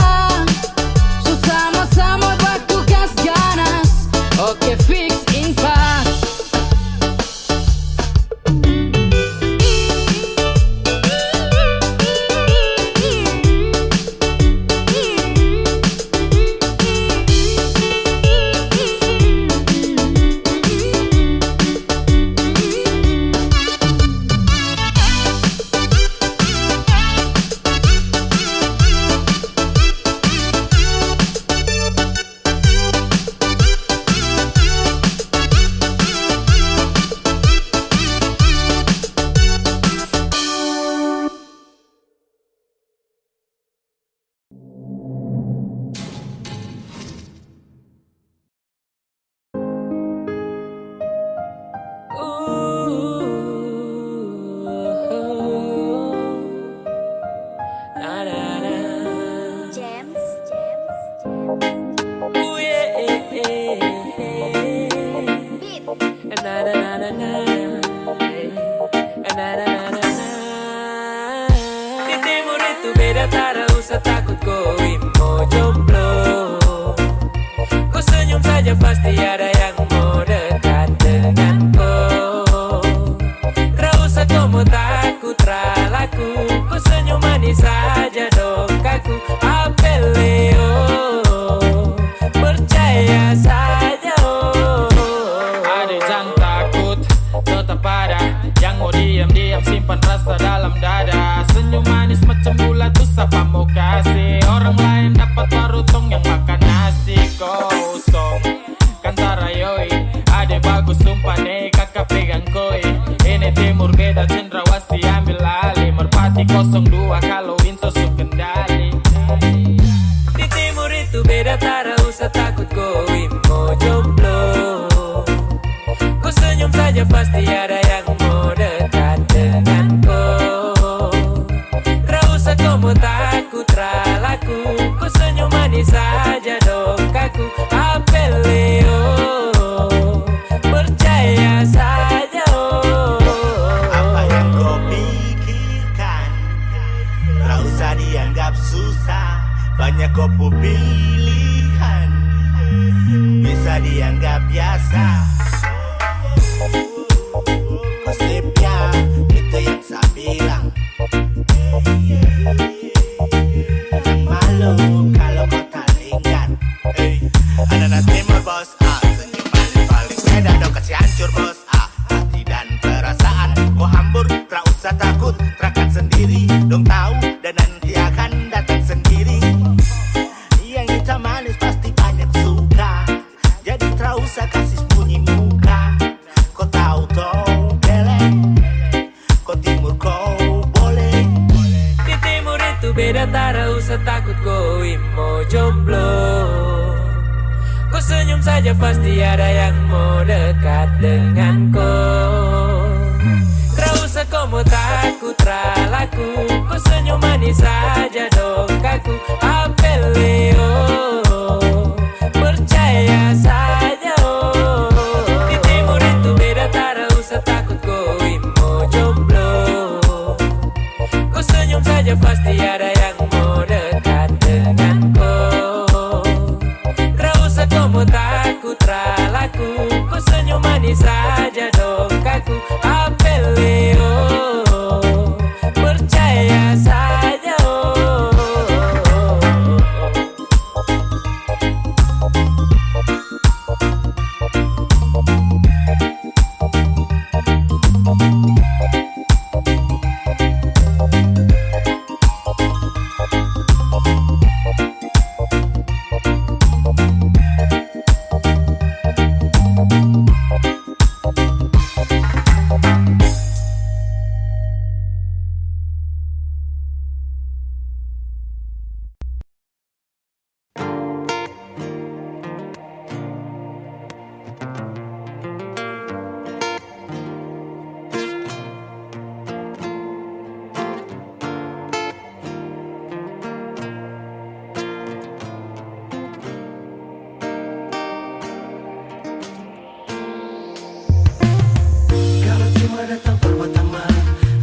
Sama-sama baku gas ganas. Oke fix impas. James. Di timur itu beda, tak usah takut kau mau jomblo. Kau senyum saja pasti ada yang mau dekat dengan kau. Tak usah kau mau takut ralaku, kau senyum manis saja dong kaku. Apeleo, percaya saja oh. Ada yang takut, tetap ada yang mau diam-diam simpan rasa dalam dada. Senyum manis macam bulat tuh siapa mau kasih. Orang lain dapat parutong yang makan nasi kosong. Kantara yoi, ada bagus sumpah nih kakak pegang koi. Ini timur beda, cendrawasih ambil alih. Merpati 02 kalau Windsor su kendali. Di timur itu beda, tak usah takut kau mau jomblo. Kau senyum saja pasti ada yang mau dekat dengan kau. Tak usah kau mau takut ralaku, kau senyum manis saja dong kaku. Apeleo, percaya saja oh. Apa yang kau pikirkan, tak usah diam dianggap susah, banyak kopo pilihan, bisa dianggap biasa. Konsepnya itu yang saya bilang. Jangan malu kalau kau tak lingkar. Anak-anak timur bos, senyum paling-paling beda dong kasih hancur bos. Hati dan perasaan kau hambur, tak usah takut, terakan sendiri. Dong tahu dan nanti akan datang sendiri. Yang hitam manis pasti banyak suka, jadi tak usah kasih sembunyi muka. Kau tahu toh belek, kau timur kau boleh. Di timur itu beda, tak usah takut kau mau jomblo. Kau senyum saja pasti ada yang mau dekat dengan kau. Tak usah kau mau takut ralaku, kau senyum manis saja dong kaku. Apelio, percaya saja oh. Di timur itu beda, tak usah takut kau mau jomblo. Kau senyum saja pasti ada yang mau dekat dengan kau. Tak usah kau mau takut ralaku, kau senyum manis saja dong kaku. Apelio, percaya saja oh. Kalau cuma datang pertama,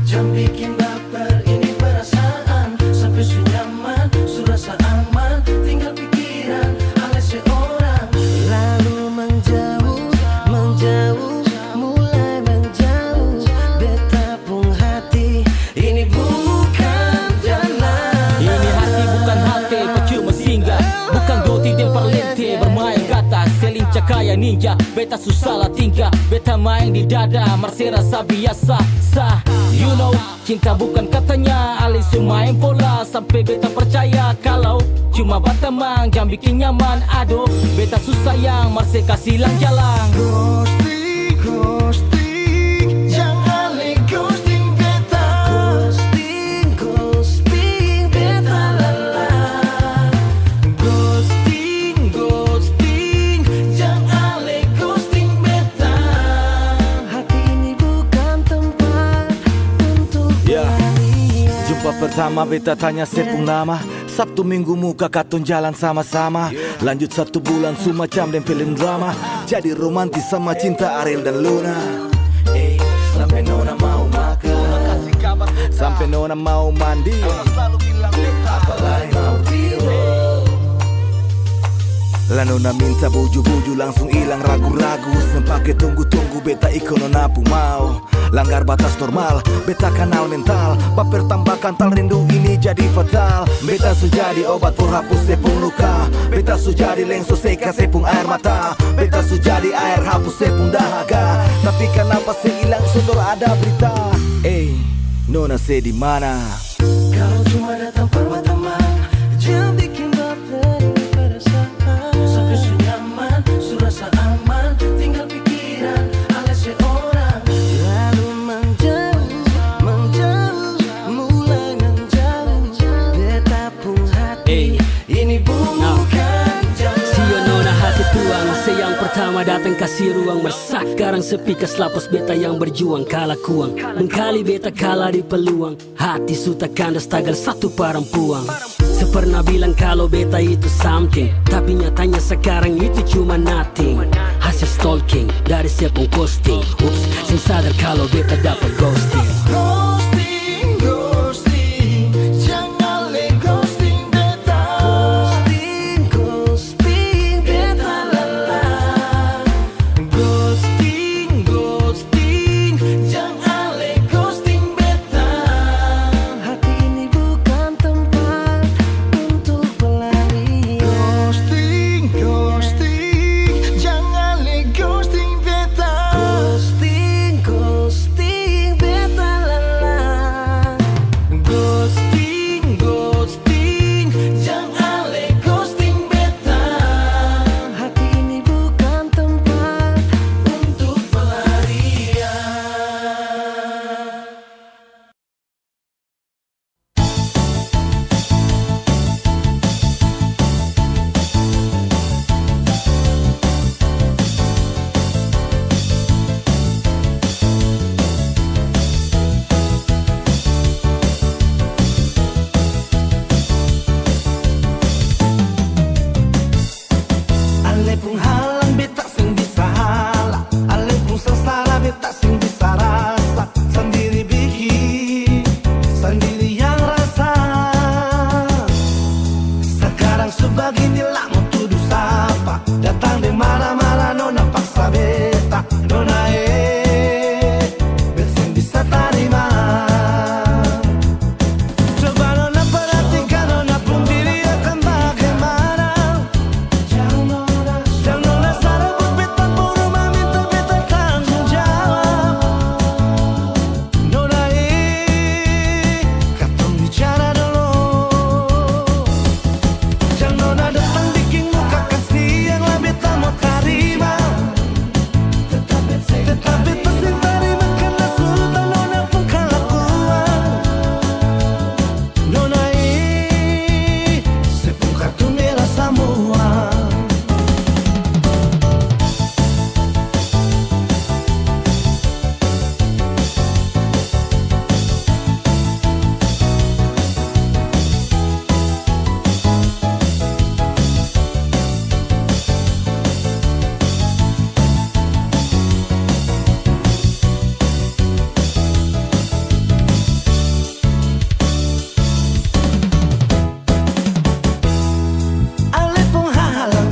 jam bikin baper ini perasaan. Sampai su nyaman, su rasa aman, tinggal pikiran alias seorang. Lalu menjauh, menjauh, mulai menjauh. Beta pun hati, ini bukan jalan. Ini hati bukan hati, kau cuma singgah. Bukan doti dan parlente, bermain kata seling cakaya ninja. Beta susah lah tingkah, beta main di dada, masih rasa biasa sah. You know, cinta bukan katanya, alis main pola. Sampai beta percaya kalau cuma batamang yang bikin nyaman. Aduh, beta susah yang masih kasih lang jalan. Ghosting, ghosting, jangan le ghosting beta. Ghosting, ghosting, beta lala. Ghosting, ghosting, jangan le ghosting beta. Hati ini bukan tempat untuk Ya. berlian. Jumpa pertama beta tanya sepung nama, Sabtu minggu muka katon jalan sama-sama. Lanjut 1 bulan semacam dan film drama, jadi romantis sama cinta Ariel dan Luna. Sampai nona mau makan, sampai nona mau mandi, apalagi mau tidur. Lah nona minta buju-buju langsung hilang ragu-ragu. Sempake tunggu-tunggu beta iko nona pu mau. Langgar batas normal, beta kanal mental. Paper tambahkan tal rindu ini jadi fatal. Beta su jadi obat pour hapus sepung luka. Beta su jadi lenso seka sepung air mata. Beta su jadi air hapus sepung dahaga. Tapi kenapa sehilang sodor ada berita? Nona se di mana? Kalau cuma datang pertama, jangan bikin baper ini perasaan. Sampai su nyaman, su rasa aman, tinggal pikiran alias seorang. Lalu menjauh, menjauh, mulai menjauh. Beta pun hati, ini bukan jalan. Sio nona hati tuang, yang pertama datang kasih ruang. Sekarang sepi keselapos beta yang berjuang kalah kuang. Mengkali beta kalah di peluang. Hati suta kandas tagal satu perempuan. Sepernah bilang kalau beta itu something, tapi nyatanya sekarang itu cuma nothing. Hasil stalking dari sepung posting. Ups, sing sadar kalau beta dapat ghosting. Ghosting, ghosting, jangan le ghosting.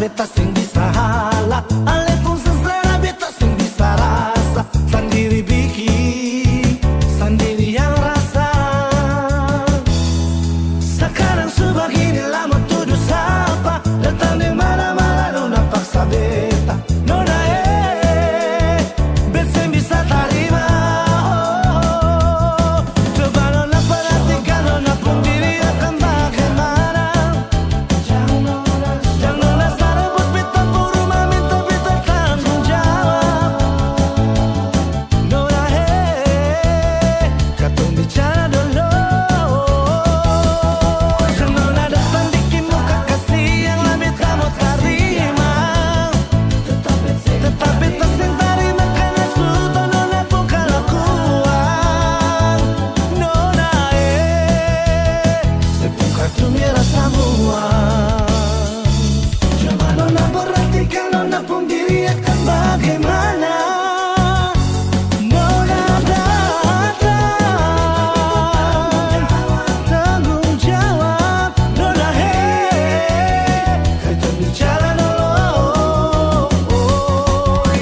beta sing bisa halak, ale pun selera beta sing bisa rasa. Sendiri bikin, sendiri yang rasa. Sekarang sebegini lama tuduh sapa, datang di mana-mana nona paksa beta. Nona beta sing bisa terima. Coba nona perhatikan, nona pun diri akan bagaimana. Jangan nona sarebut beta puru minta beta tanggung jawab. Nona katong bicara dulu. Jangan nona datang bikin muka kasih yang lebih kamu terima. Tetap beta sing terima karena sudah nona pun kelakuan. Nona sepung kartu merah semua. Coba nona perhatikan, nona pun diri akan bagaimana. Nona datang tanggung jawab. Nona kita bicara dulu.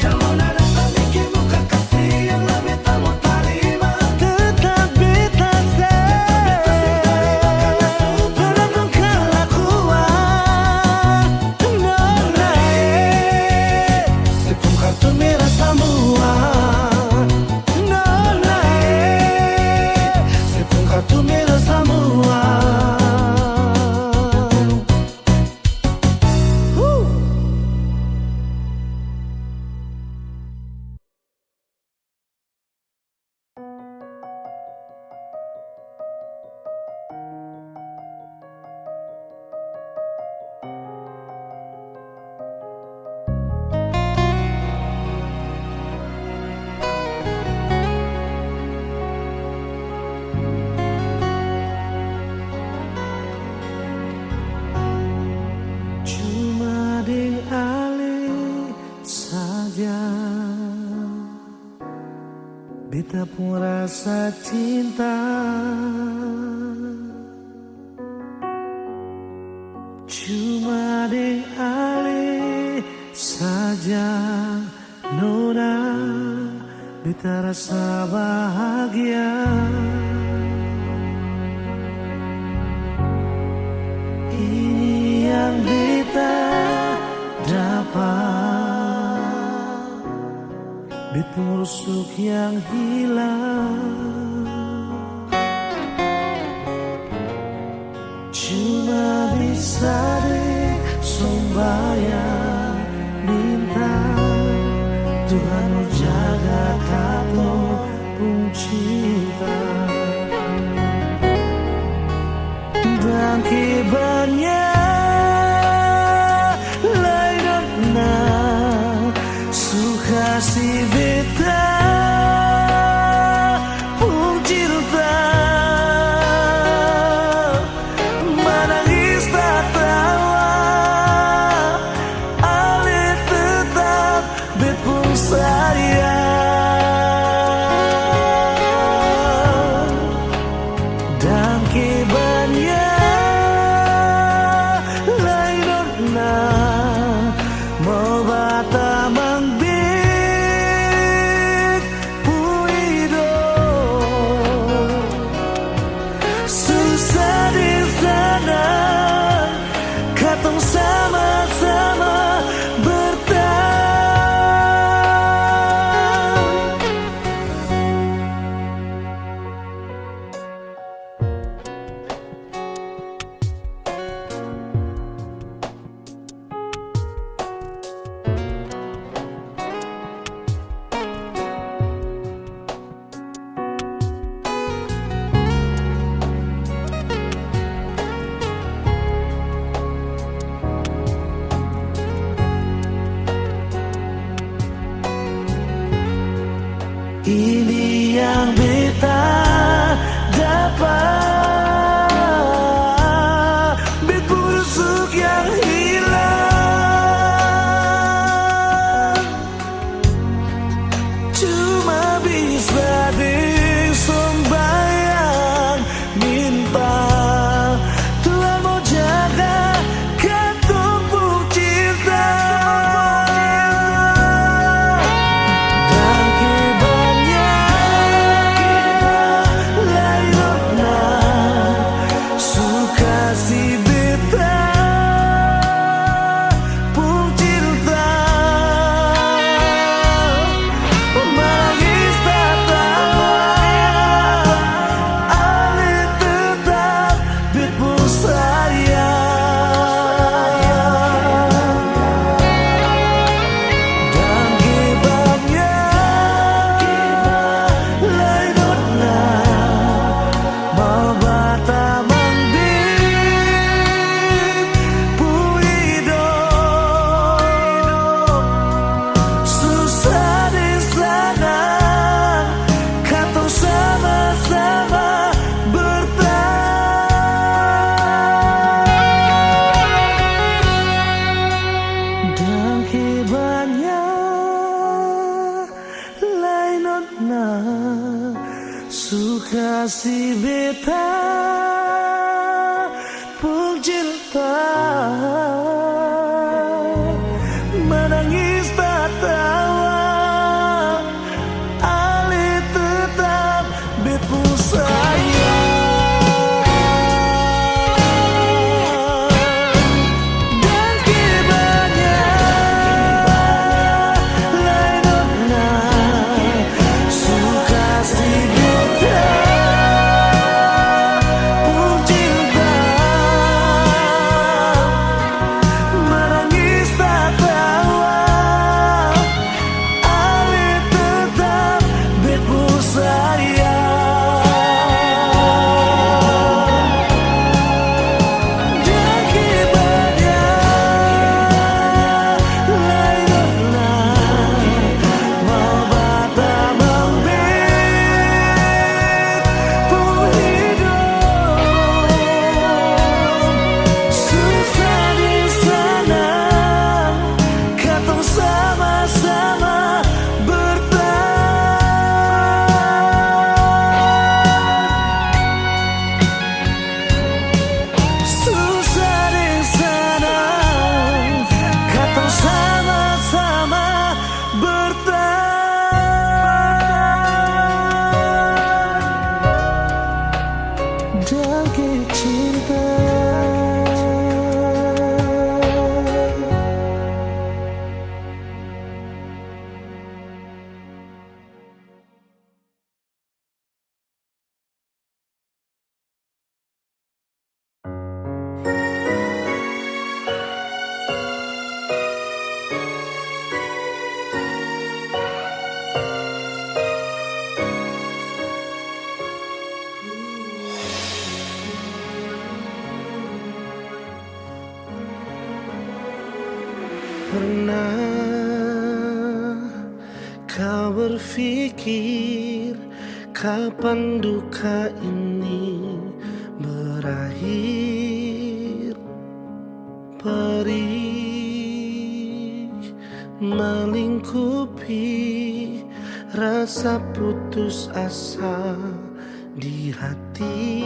Yang nona datang bikin muka kasih yang lebih tamu terima. Tetap beta nona pun kelakuan. Nona sepung kartu merah semua. Nona sepung kartu merah semua. Cuma di alih saja beta pun rasa cinta. Cuma di alih saja nona beta rasa bahagia. Ini yang beta dapat, beta rusuk yang hilang. Cuma bisa sembahyang minta Tuhan jaga kamu pun cinta. Dan kibarnya lainnya suka si beta pun cinta. Menangis tak tawa ale tetap bet pun sayang. Dan kibarnya cinta. Pernah kau berpikir kapan duka ini berakhir? Perih melingkupi rasa putus asa di hati.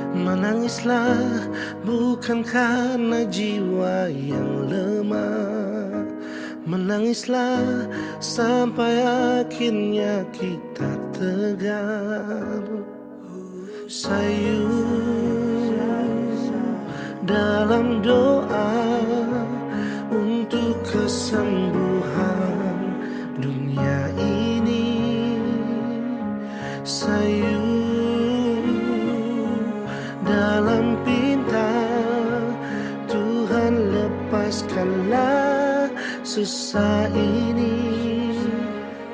Menangislah bukan karena jiwa yang lemah. Menangislah sampai akhirnya kita tegar. Sayu dalam doa untuk kesembuhan dunia ini. Sayu dalam pinta, Tuhan lepaskanlah susah ini.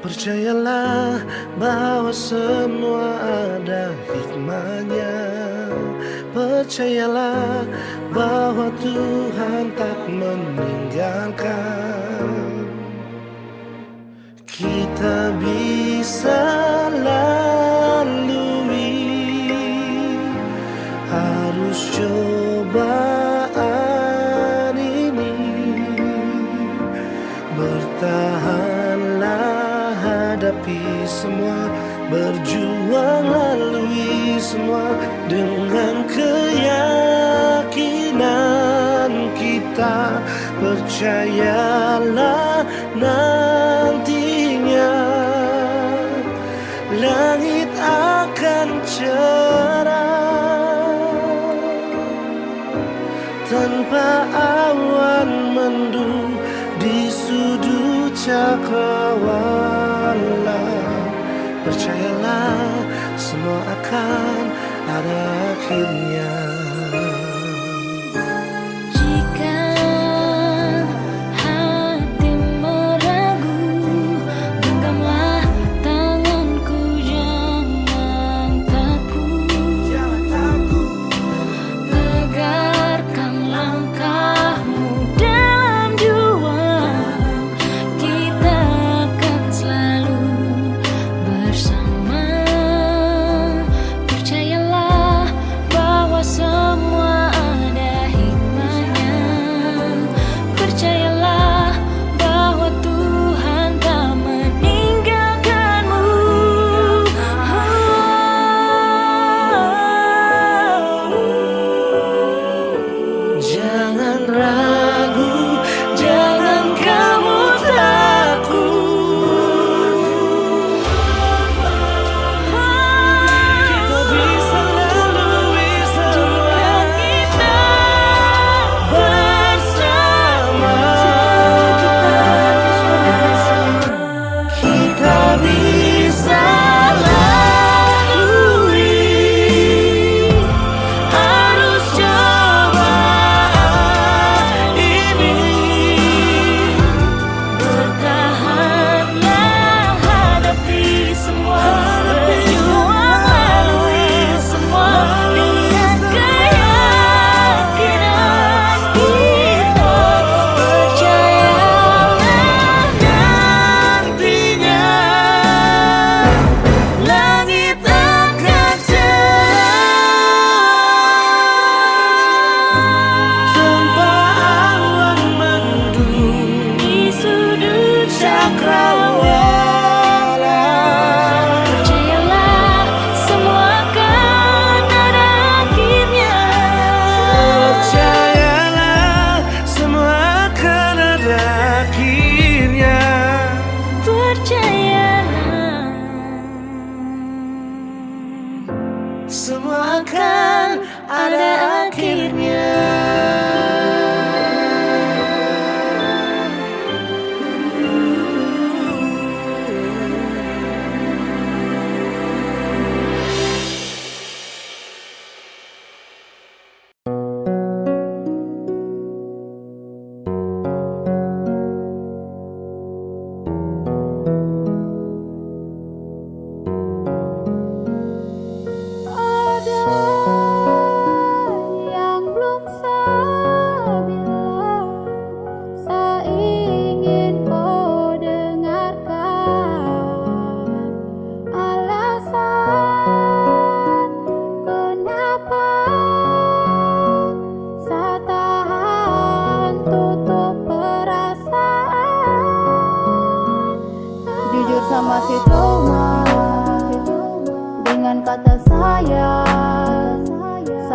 Percayalah bahwa semua ada hikmahnya. Percayalah bahwa Tuhan tak meninggalkan. Kita bisa lalui arus cobaan ini. Bertahanlah, hadapi semua, berjuang lalui semua dengan keyakinan kita. Percayalah nantinya langit akan cerah tanpa awan mendung di sudut cakrawala. Percayalah semua akan ada akhirnya. Jika hati meragu, genggamlah tanganku, jangan takut. Tegarkan langkahmu dalam juang, kita akan selalu bersama. Percayalah bahwa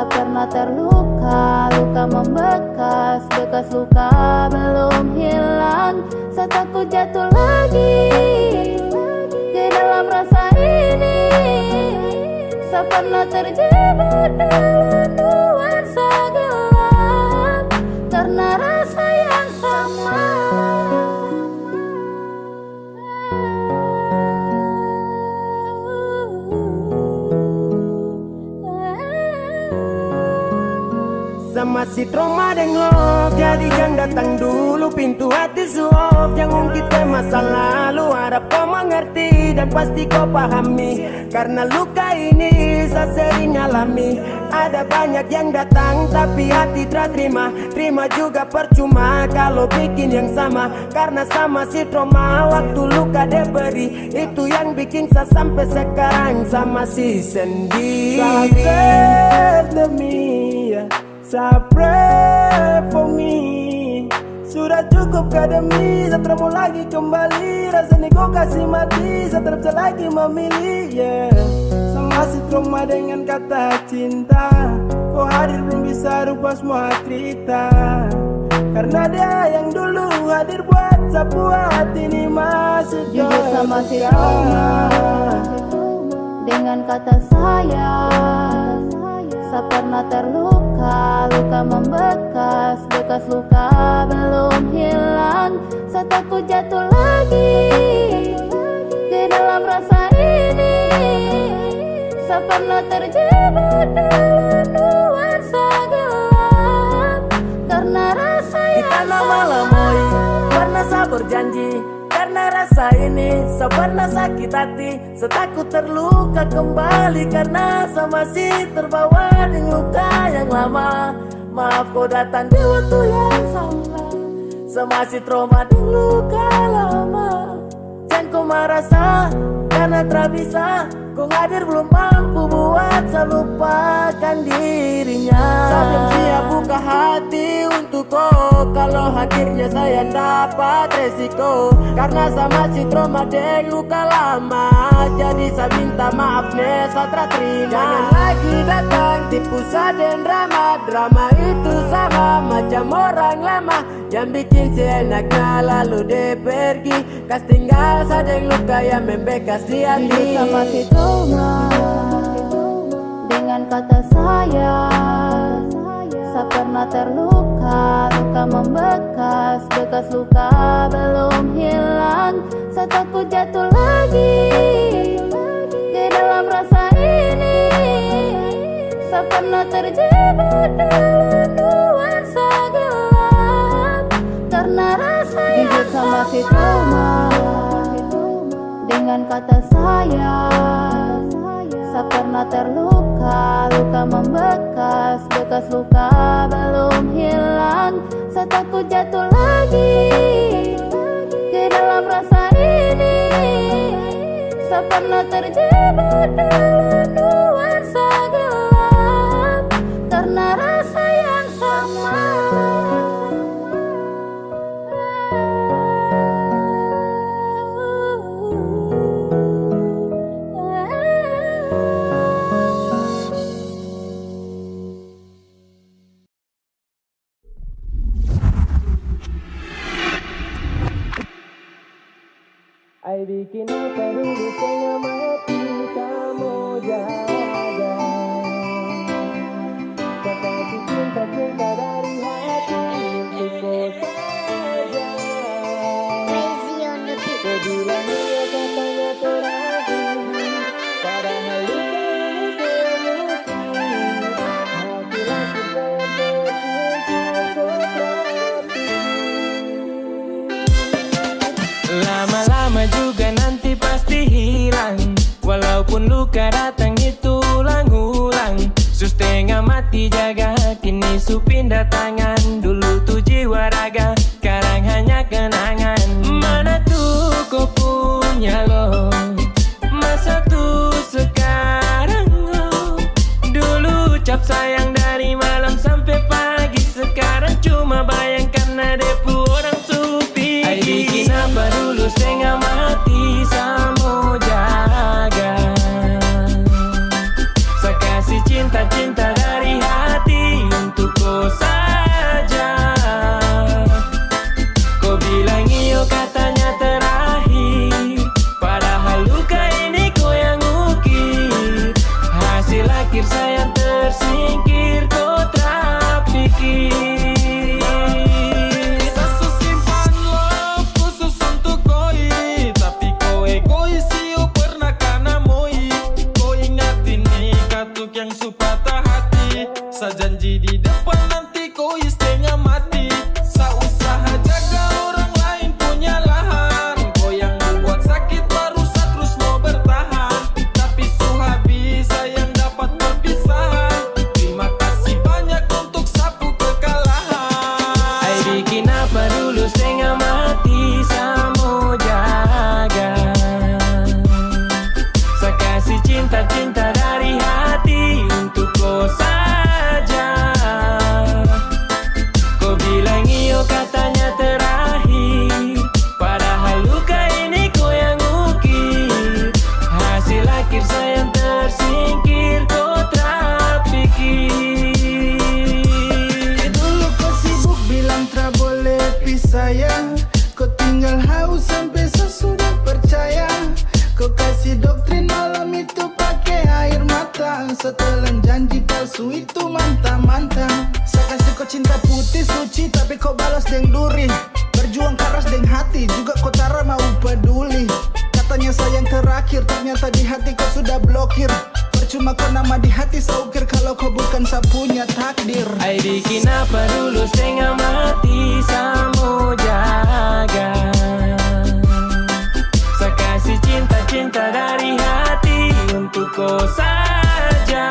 Saya pernah terluka, luka membekas, bekas luka belum hilang. Saya takut jatuh lagi ke dalam rasa ini. Saya pernah terjebak dalam nuansa gelap karena rasa yang sama. Sama si trauma dan love, jadi jangan datang dulu, pintu hati suap. Jangan ungkit ke masa lalu, harap kau mengerti dan pasti kau pahami. Karena luka ini saya sering alami. Ada banyak yang datang tapi hati tak terima. Terima juga percuma kalau bikin yang sama. Karena sama si trauma, waktu luka dia beri. Itu yang bikin saya sampai sekarang sama si sendiri. Sabar demi ya, pray for me. Sudah cukup kademi, saya tak mau lagi kembali. Rasanya kau kasih mati, saya tak bisa lagi memilih, yeah. Sama si trauma dengan kata cinta. Kau hadir belum bisa rubah semua cerita. Karena dia yang dulu hadir buat sebuah ini masih jujur sama si trauma dengan kata sayang. Saya pernah terluka, luka membekas, bekas luka belum hilang. Saya takut jatuh lagi ke dalam rasa ini. Saya pernah terjebak dalam nuansa gelap karena rasa yang sama. Malam pernah saya berjanji, karena rasa ini saya pernah sakit hati. Saya takut terluka kembali karena saya masih terbawa dengan luka yang lama. Maaf kau datang di waktu yang salah. Saya masih trauma dengan luka lama. Jangan kau merasa karena tak bisa. Kau hadir belum mampu buat saya lupakan dirinya. Saya belum siap buka hati untuk kau. Kalau hadirnya saya dapat resiko. Karena sama si trauma deng luka lama. Jadi saya minta maaf nih, saya tak terima. Jangan lagi datang tipu saya dan drama. Drama itu sama macam orang lama yang bikin seenaknya lalu dia pergi. Kas tinggal saya deng luka yang membekas di hati. Jujur sama si trauma dengan kata sayang. Saya pernah terluka, luka membekas, bekas luka belum hilang. Saya takut jatuh lagi ke dalam rasa ini. Saya pernah terjebak dalam nuansa gelap karena rasa yang jujur sama si trauma dengan kata sayang. Saya pernah terluka, luka membekas, bekas luka belum hilang. Saya takut jatuh lagi ke dalam rasa ini. Saya pernah terjebak dalam nuansa gelap karena rasa yang sama. Ay bikin apa dulu setengah mati kamu jaga. Kau kasih cinta-cinta dari hati untuk kau saja. Kau bilang dia katanya terakhir, padahal luka ini terbukti. Laki-laki tercinta kau berarti. Lama-lama juga nanti pasti hilang. Walaupun luka datang itu ulang-ulang. Setengah mati jaga, kini su pindah tangan. Dulu tuh jiwa raga, sekarang hanya kenangan. Mana tuh kau punya lo, masa tuh sekarang lo. Dulu ucap sayang dari malam sampai pagi. Sekarang cuma bayangkan ada orang supi. Ay bikin apa dulu setengah mati sama jaga. Saya kasih cinta-cinta dari hati. janji di depan nanti kau ya setengah mati. Sausaha jaga orang lain punya lahan, kau yang membuat sakit baru terus mau bertahan. Tapi suhabi sayang dapat perpisahan. Terima kasih banyak untuk sapu kekalahan. Ai bikin apa dulu setengah mati, samo jaga. Saya kasih cinta-cinta dari hati untuk kau saja. Kau bilang iyo katanya terakhir, padahal luka ini kau yang ukir. Hasil akhir sayang tersingkir, kau tak pikir. Dulu kau sibuk bilang tak boleh pisah, kau tinggal haus sampai sesudah percaya. Kau kasih doktrin malam itu pakai air mata, setelan janji palsu itu mantap-mantap. Saya kasih kau cinta putih suci, tapi kau balas deng duri. Berjuang keras deng hati, juga kau tara mau peduli. Katanya sayang terakhir, ternyata di hati kau sudah blokir. Percuma kau nama di hati saukir, kalau kau bukan sapunya takdir. Ai bikin apa dulu setengah mati, samo jaga. Saya kasih cinta-cinta dari hati untuk kau saja.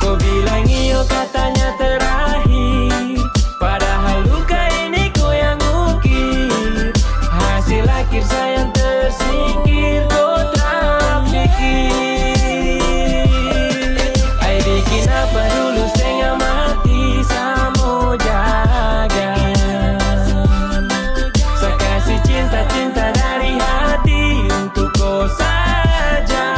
Kau bilang iyo katanya terakhir, padahal luka ini kau yang ukir. Hasil akhir sayang tersingkir, kau tak pikir. Ai bikin apa dulu setengah mati, samo jaga. Saya kasih cinta-cinta dari hati untuk kau saja.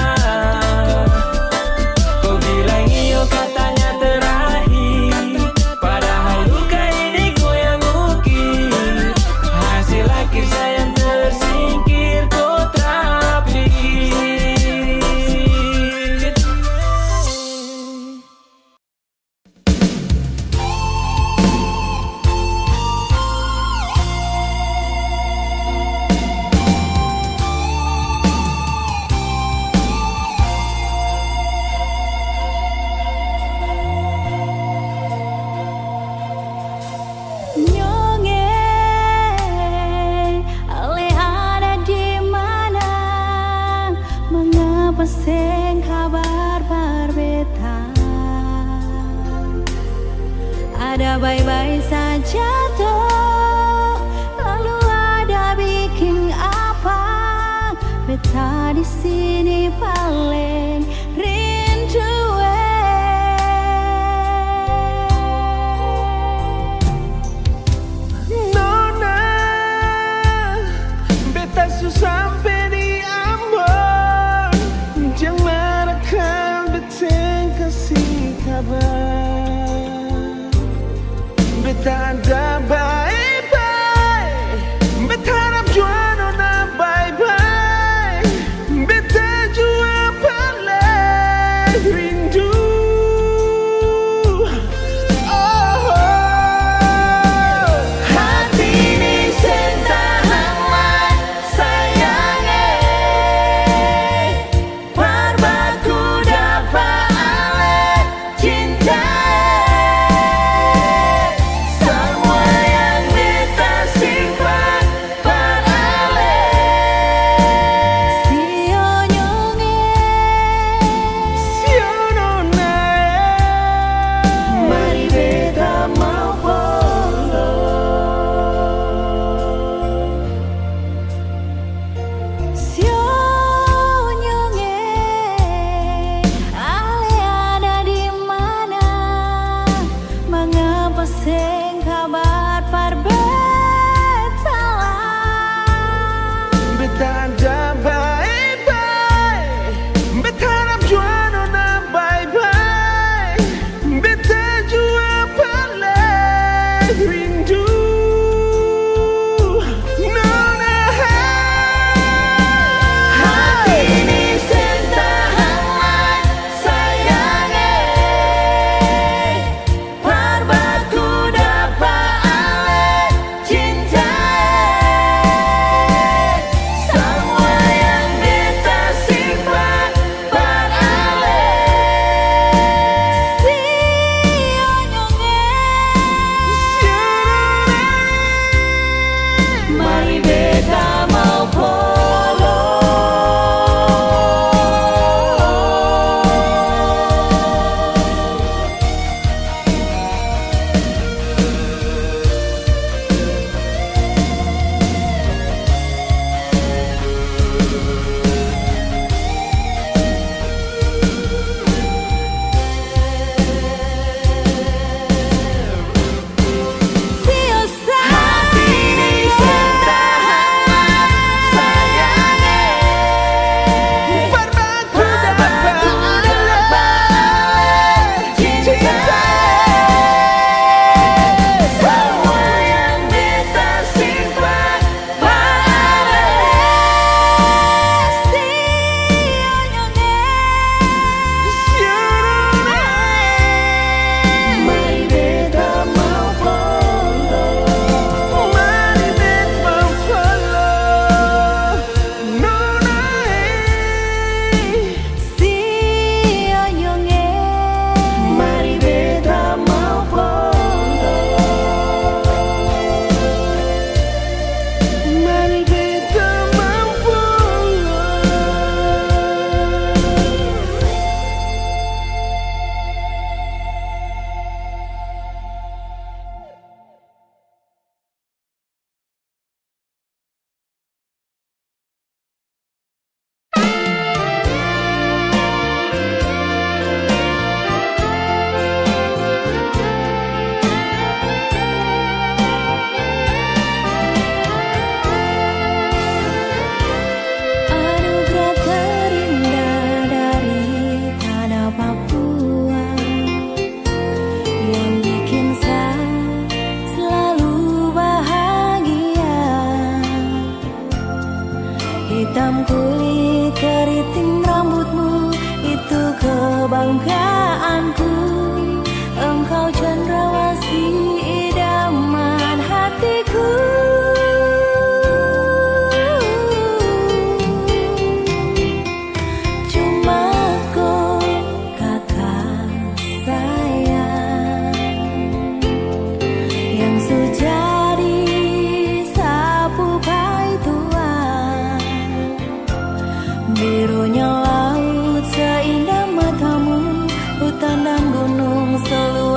Kau bilang iyo katanya terakhir, padahal luka ini kau yang ukir. Hasil akhir sayang tersingkir, kau tak pikir. Nyonge, ale ada di mana? Mengapa seng kabar berbeda? Ada baik-baik saja toh, lalu ada bikin apa? Beta di sini paling rindu. Nona, beta sampai di Ambon. Jangan akan beta kasih kabar. Beta ada bye-bye, beta harap jua nona bye-bye. Beta jua paling rindu. Hati ini sentahanlah sayangnya, parbaku dapat cinta. Semua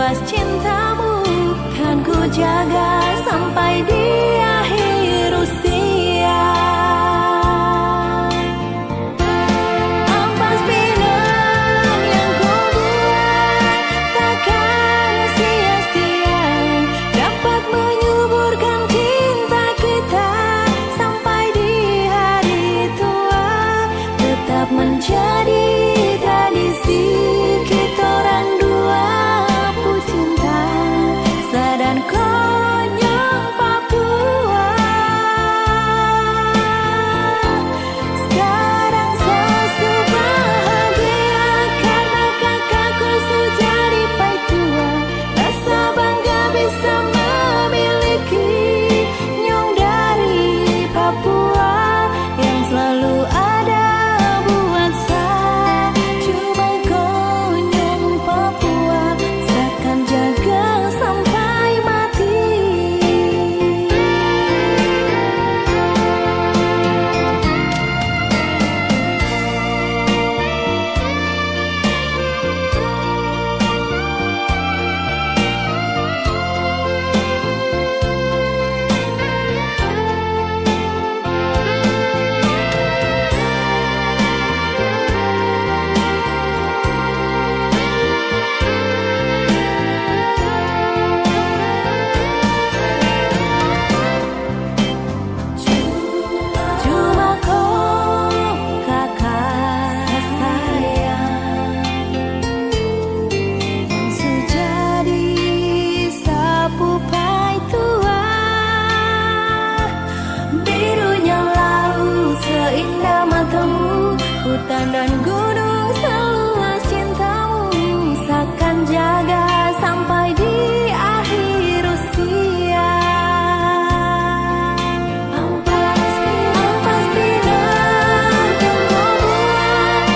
seluas cintamu kan ku jaga sampai di akhir usia. Ampas pinang yang ku buat takkan sia-sia, dapat menyuburkan cinta kita sampai di hari tua, tetap menjadi tradisi kita orang dua pecinta Sadan Konyong Papua. Sekarang sesu bahagia karena kakakku sudah dipai tua, rasa bangga bisa memiliki nyong dari Papua yang selalu ada buat saya. Cuma Konyong Papua seakan jaga sampai mati. Cuma kau kakak sayang yang sejadi sapu pai tua, birunya laut seindah matamu, hutan dan gunung seluas cintamu, seakan jaga sampai di akhir usia. Ampas pinang yang kau buat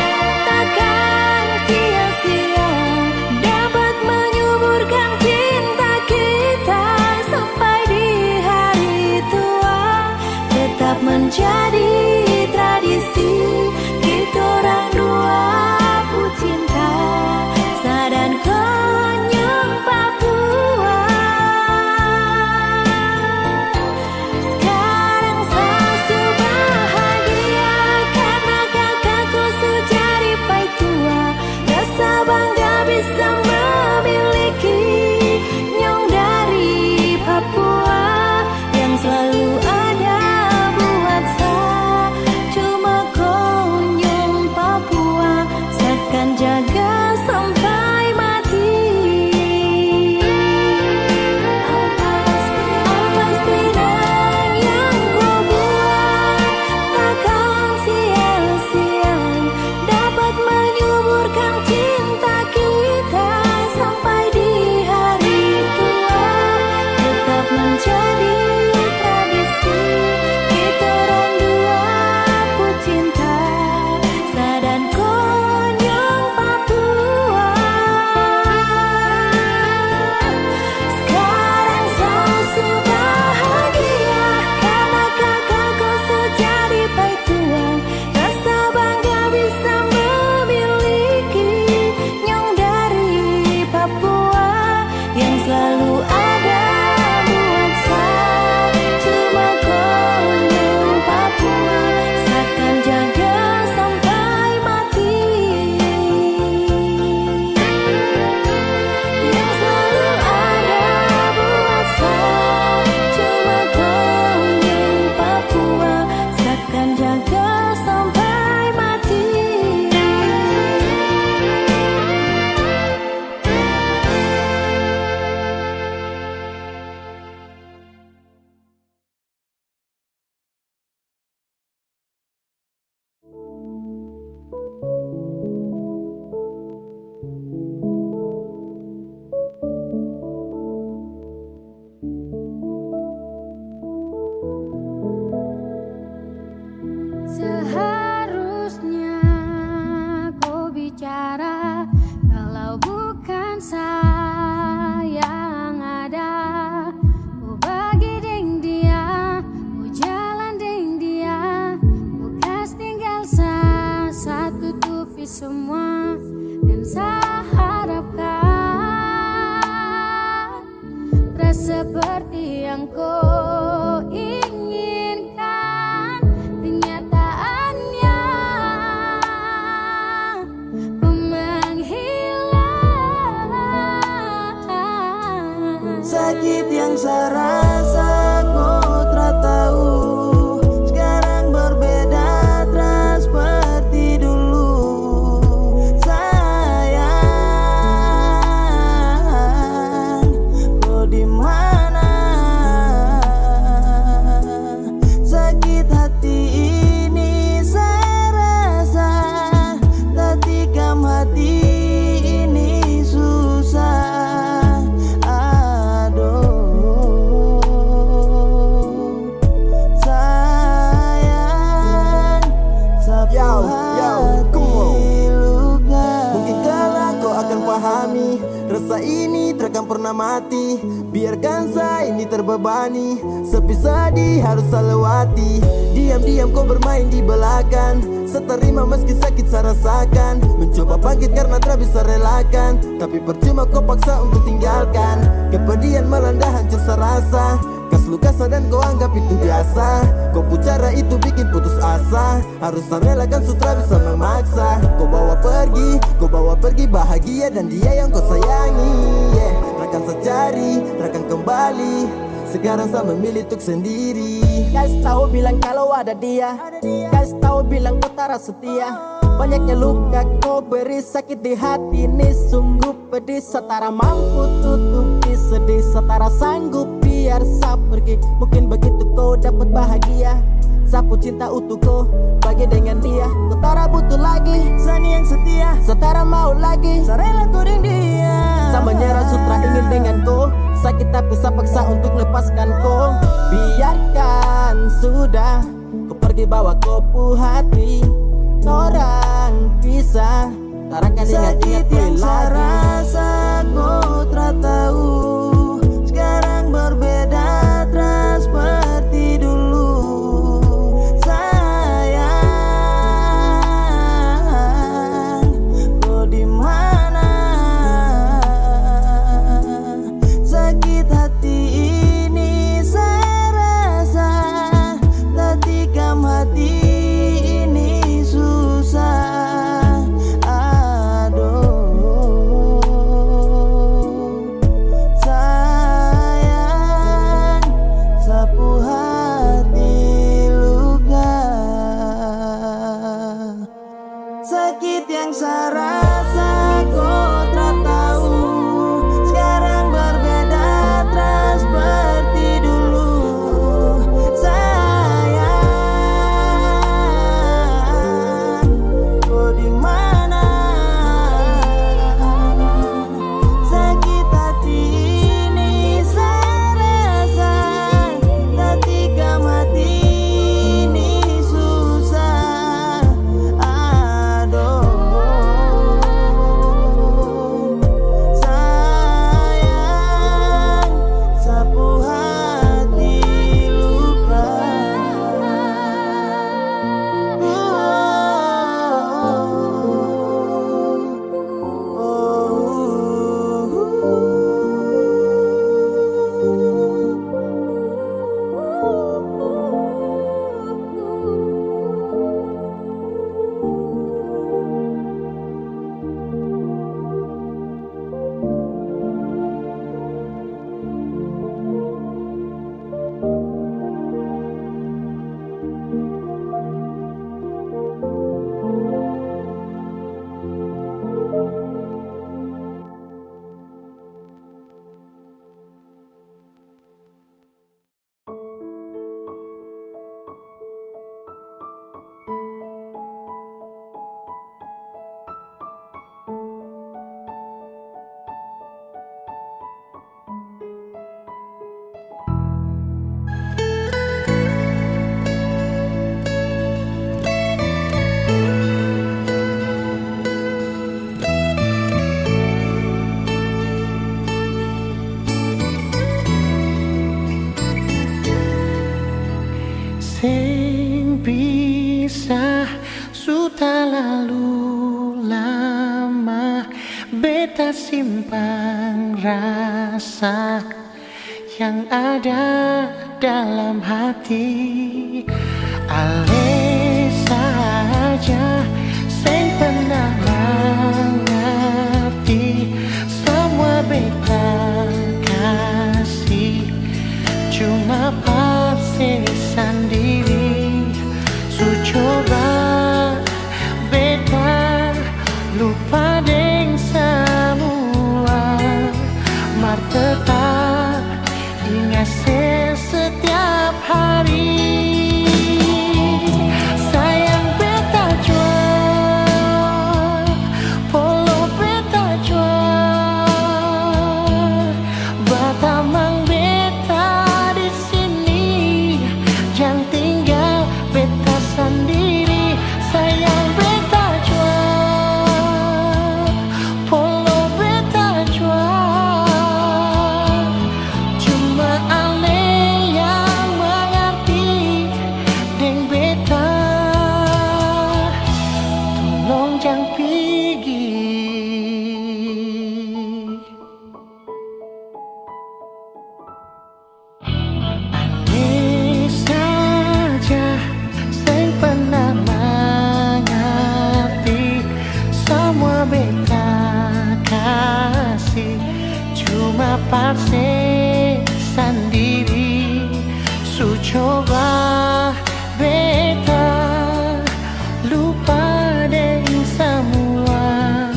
takkan sia-sia, dapat menyuburkan cinta kita sampai di hari tua, tetap menjadi tradisi kita orang dua pecinta Sadan Konyong Papua. Sekarang sesu bahagia karena kakakku sudah dipai tua, rasa bangga bisa memiliki nyong dari Papua yang selalu ada buat saya. Cuma Konyong Papua seakan jaga seperti yang kau inginkan. Kenyataannya kau menghilang. Sakit yang saya rasa kau tak tahu. Sekarang berbeda tak seperti dulu. Sayang, kau di mana? Sakit hati ini saya rasa, tak tikam hati ini susah. Sayang, sapu hati luka. Mungkin kala kau akan pahami, rasa ini takkan pernah mati. Biarkan saya ini terbebani, sepi sedih harus saya lewati. Diam-diam kau bermain di belakang, seterima meski sakit saya rasakan. Mencoba bangkit karena tak bisa relakan, tapi percuma kau paksa untuk tinggalkan. Kepedihan melanda hancur saya rasa, kas luka dan kau anggap itu biasa. Kau pucara itu bikin putus asa, harus saya relakan sutra bisa memaksa. Kau bawa pergi bahagia dan dia yang kau sayangi. Takkan saya cari, takkan kembali. Sekarang saya memilih untuk sendiri. Kasih tahu bilang kalau ada dia, kasih tahu bilang kau tak setia. Banyaknya luka kau beri, sakit di hati ini sungguh pedih. Setara mampu tutupi sedih, setara sanggup biar saya pergi. Mungkin begitu kau dapat bahagia, sapu cinta utuh kau bagi dengan dia. Kau tak butuh lagi Sani yang setia, setara mau lagi saya rela kau dengan dia. Saya menyerah sutra ingin dengan kau, sakit tapi saya paksa untuk lepaskan kau. Biarkan sudah, kau pergi bawa kopu hati. Orang pisah, tak akan ingat-ingat kau yang saya lagi. rasa kau tak tahu. Sekarang berbeda tak seperti dulu. Sayang, kau di mana? Sakit hati ini saya rasa, tak tikam hati ini susah. Sayang, sapu hati luka. Sakit yang saya rasa kau tak tahu. Sekarang berbeda tak seperti dulu. Sayang, kau di mana? Sakit hati ini saya rasa, tak tikam hati ini susah. Sayang, sapu hati luka. Sing pisah sudah lalu lama, beta simpang rasa yang ada dalam hati. Ale saja sing pernah mengerti semua beta kasih, cuma pasti sendiri. Su coba beta lupa deng semua, mar tetap ingat setiap hari. Sayang beta jual, polo beta jual, batamang beta di sini, jangan tinggal beta sendiri. Sayang beta jual, polo beta jual, cuma ale yang mengerti deng beta. Tolong jangan pergi. Ale saja sing pernah mengerti semua beta kasih, cuma pasti sendiri. Su coba beta lupa deng semua,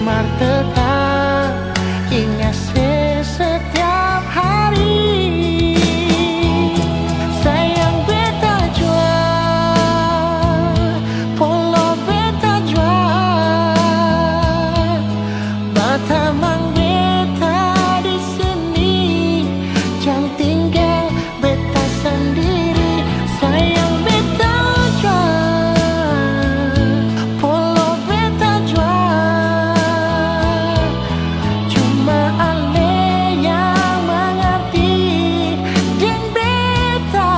mar tetap ingat setiap hari. Sayang beta jual, polo beta jual, batamang beta di sini, jangan tinggal beta sendiri. Sayang beta jual, polo beta jual, cuma ale yang mengerti deng beta.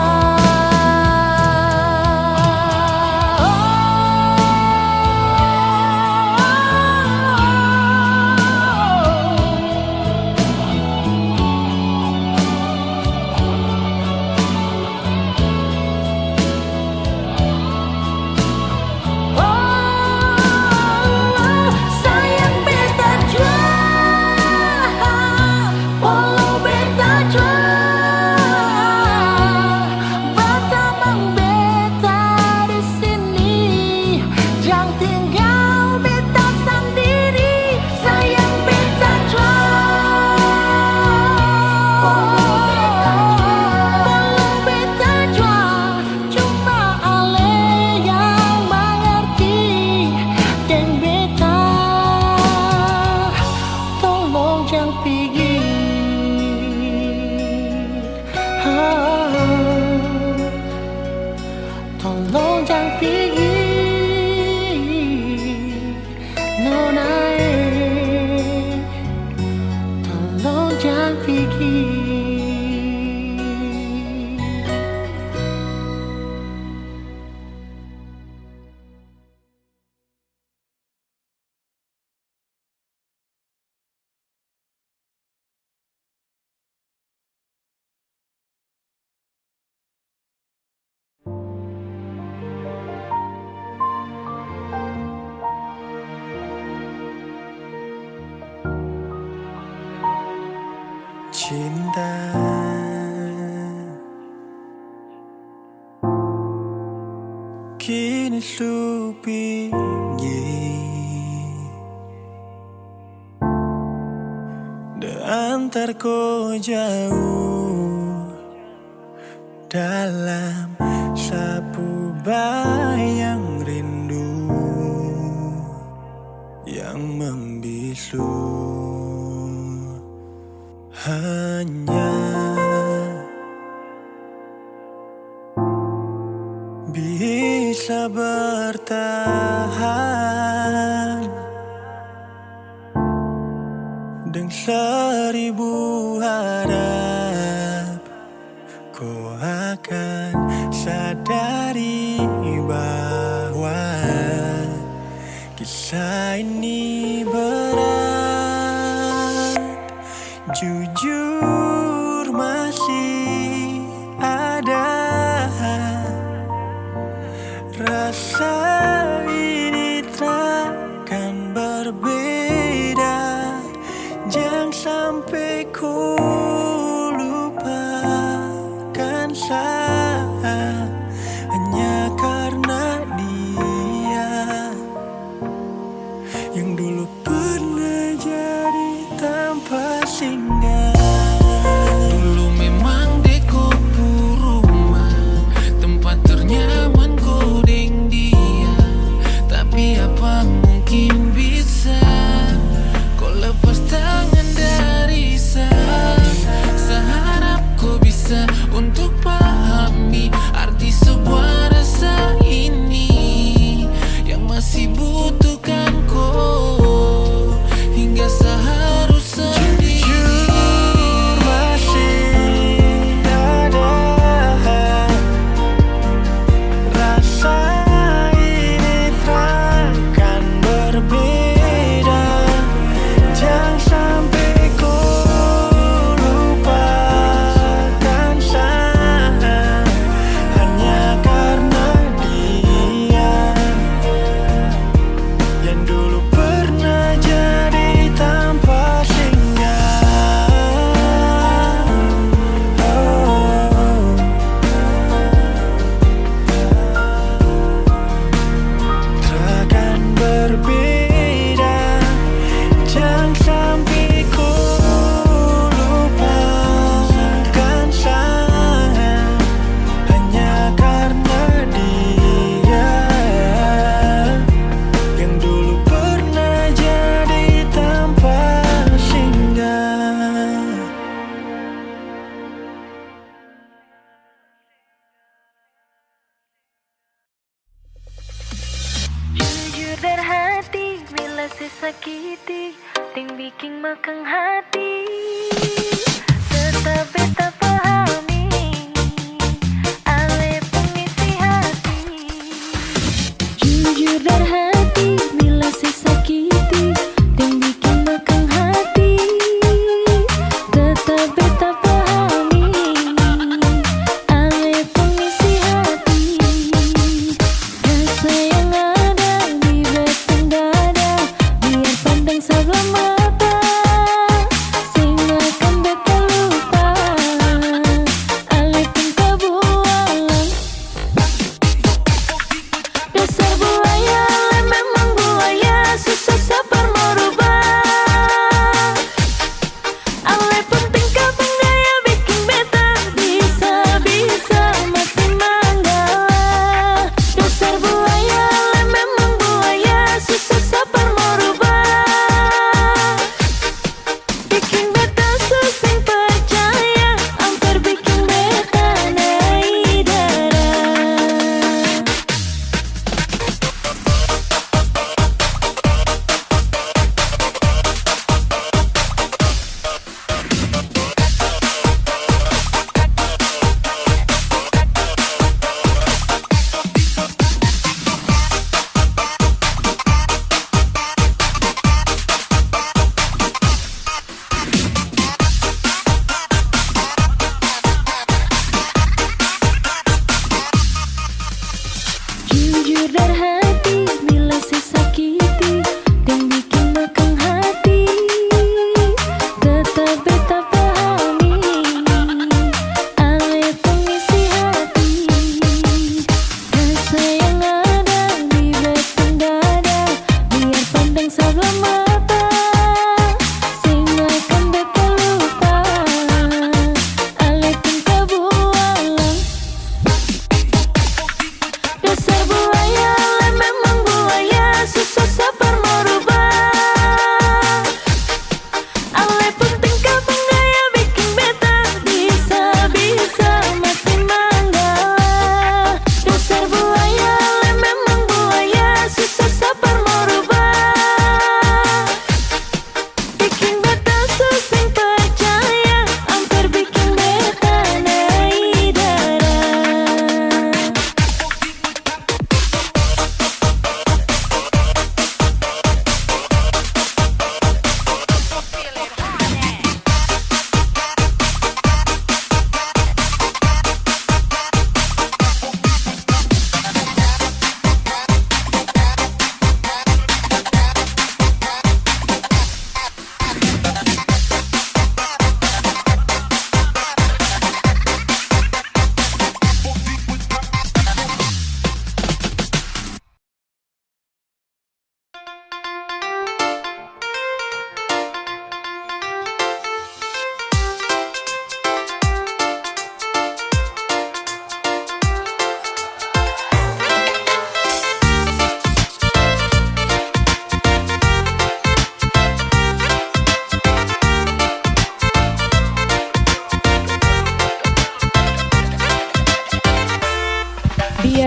Sayang beta jual, polo beta jual, batamang beta di sini, jangan tinggal beta sendiri. Sayang beta jual, polo beta jual, cuma ale yang mengerti deng beta. Tolong jangan pergi. Tolong jangan pergi. Nona, tolong jangan pergi. Cinta kini supingi de antar ko jauh dalam sapu bayang rindu yang membisu. Hanya bisa bertahan dengan 1000 harap. Kau akan sadari bahwa kisah ini berat. Jujur ku lupakan saya hanya karena dia yang dulu pernah jadi tanpa singgah. Dulu memang dekoku rumah, tempat ternyaman kodeng dia. Tapi apa mungkin bisa kau lepas tangan dari saya. Seharap kau bisa untuk pahami arti sebuah rasa ini yang masih butuhkan kau hingga seharus sendiri. Jujur masih ada rasa ini takkan berbeda. Jangan sampai kau lupakan saya hanya karena dia yang dulu pernah jadi tanpa singgah. Takkan berbeda. Jangan sampai kau lupakan saya hanya karena dia yang dulu pernah jadi tanpa singgah. Jujur dan hati bila sesakiti ting bikin makang hati. Tetap beta pahami ale pengisi hati. Jujur dan hati bila sesakiti ting bikin makang hati. Tetap beta pahami ale pengisi hati. Rasa yang ada di batang dada biar pandang sebelah mata.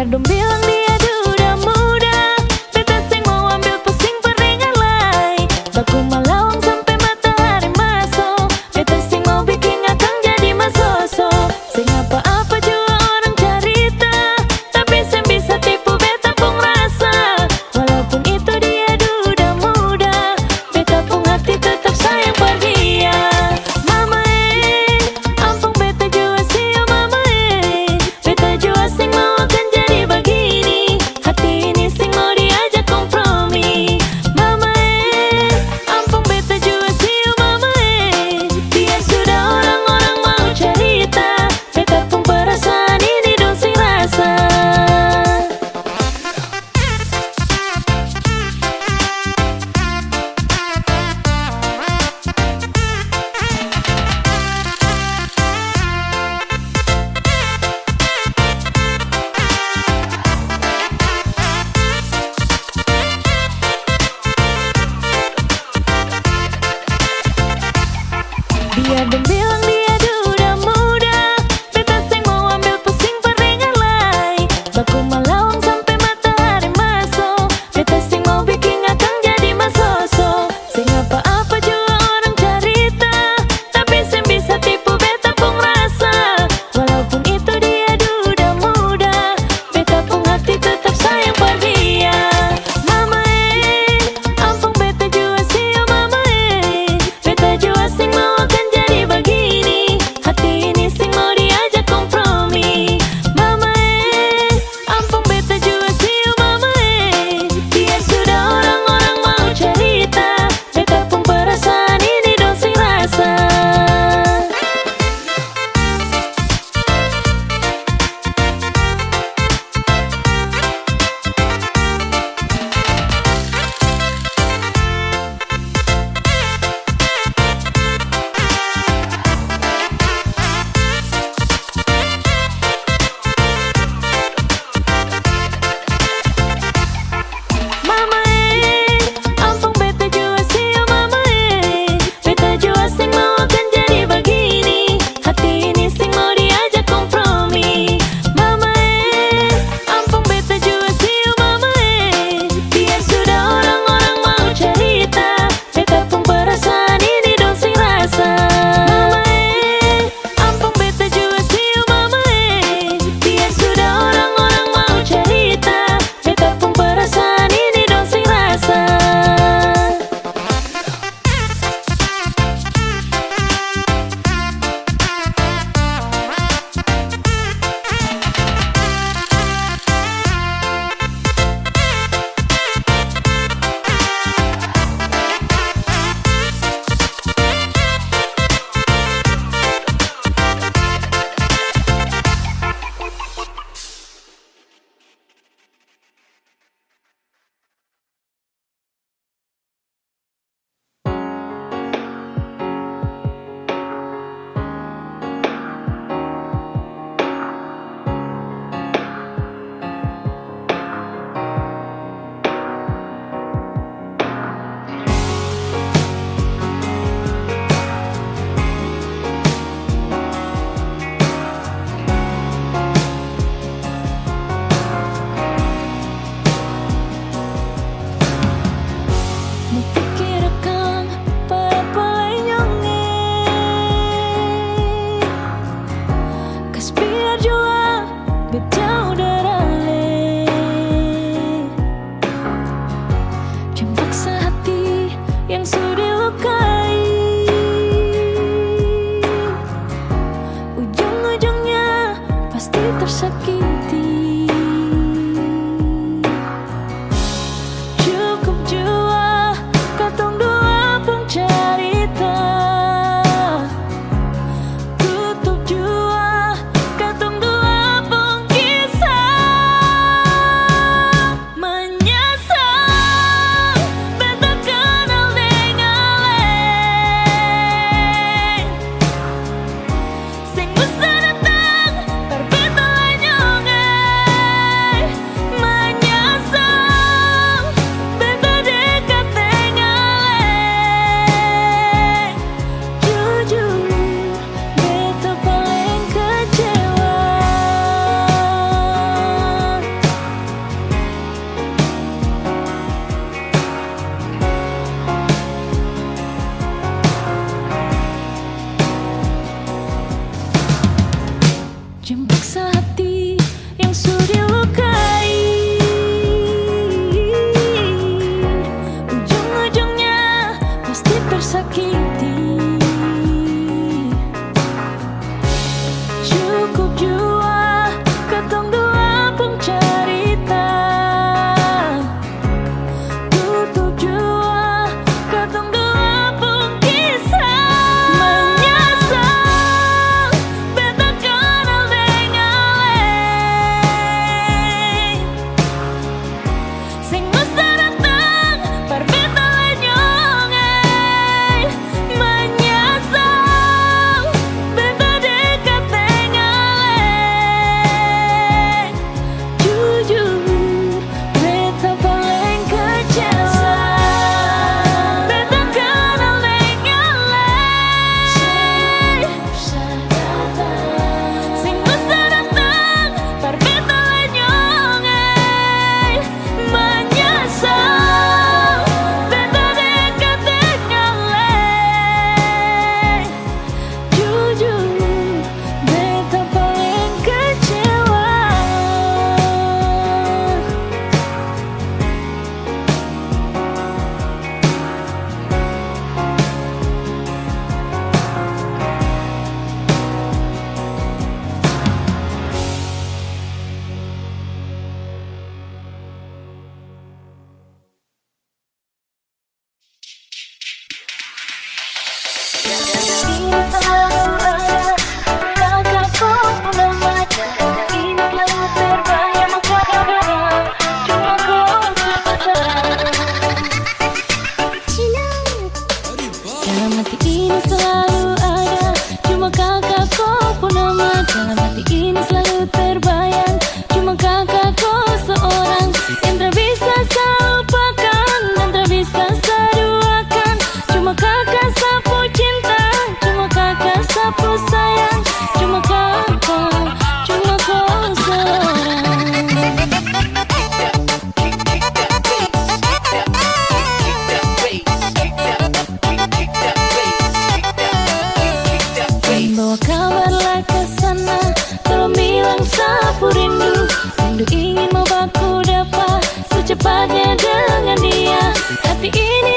Biar dong bilang dia duda muda, beta sing mau ambil pusing peringan lai. Baku malawang sampai matahari masuk, beta sing mau bikin akang jadi masoso. Sing apa-apa juga orang cerita, tapi sing bisa tipu beta pun rasa. Walaupun itu dia duda muda, beta pun hati tetap sayang per dia. Mama ampun beta jua sih mama beta jua sing mau akan jadi begini. Hati ini sing mau diajak kompromi. Mama ampun beta jua sih mama biar sudah orang-orang mau cerita, beta pun perasaan ini dong sing rasa. Biar dong bilang dia duda muda, beta sing mau ambil pusing peringan lai. Baku malawang sampai matahari masuk, beta sing mau bikin akang jadi masoso. Sing apa-apa juga orang cerita, tapi sing bisa tipu beta pun rasa. Walaupun itu dia duda muda, beta pun hati tetap sayang per dia. Mama ampun beta jua sih mama beta jua sing mau akan jadi begini. aku rindu. Rindu ingin mau baku dapat secepatnya dengan dia. Hati ini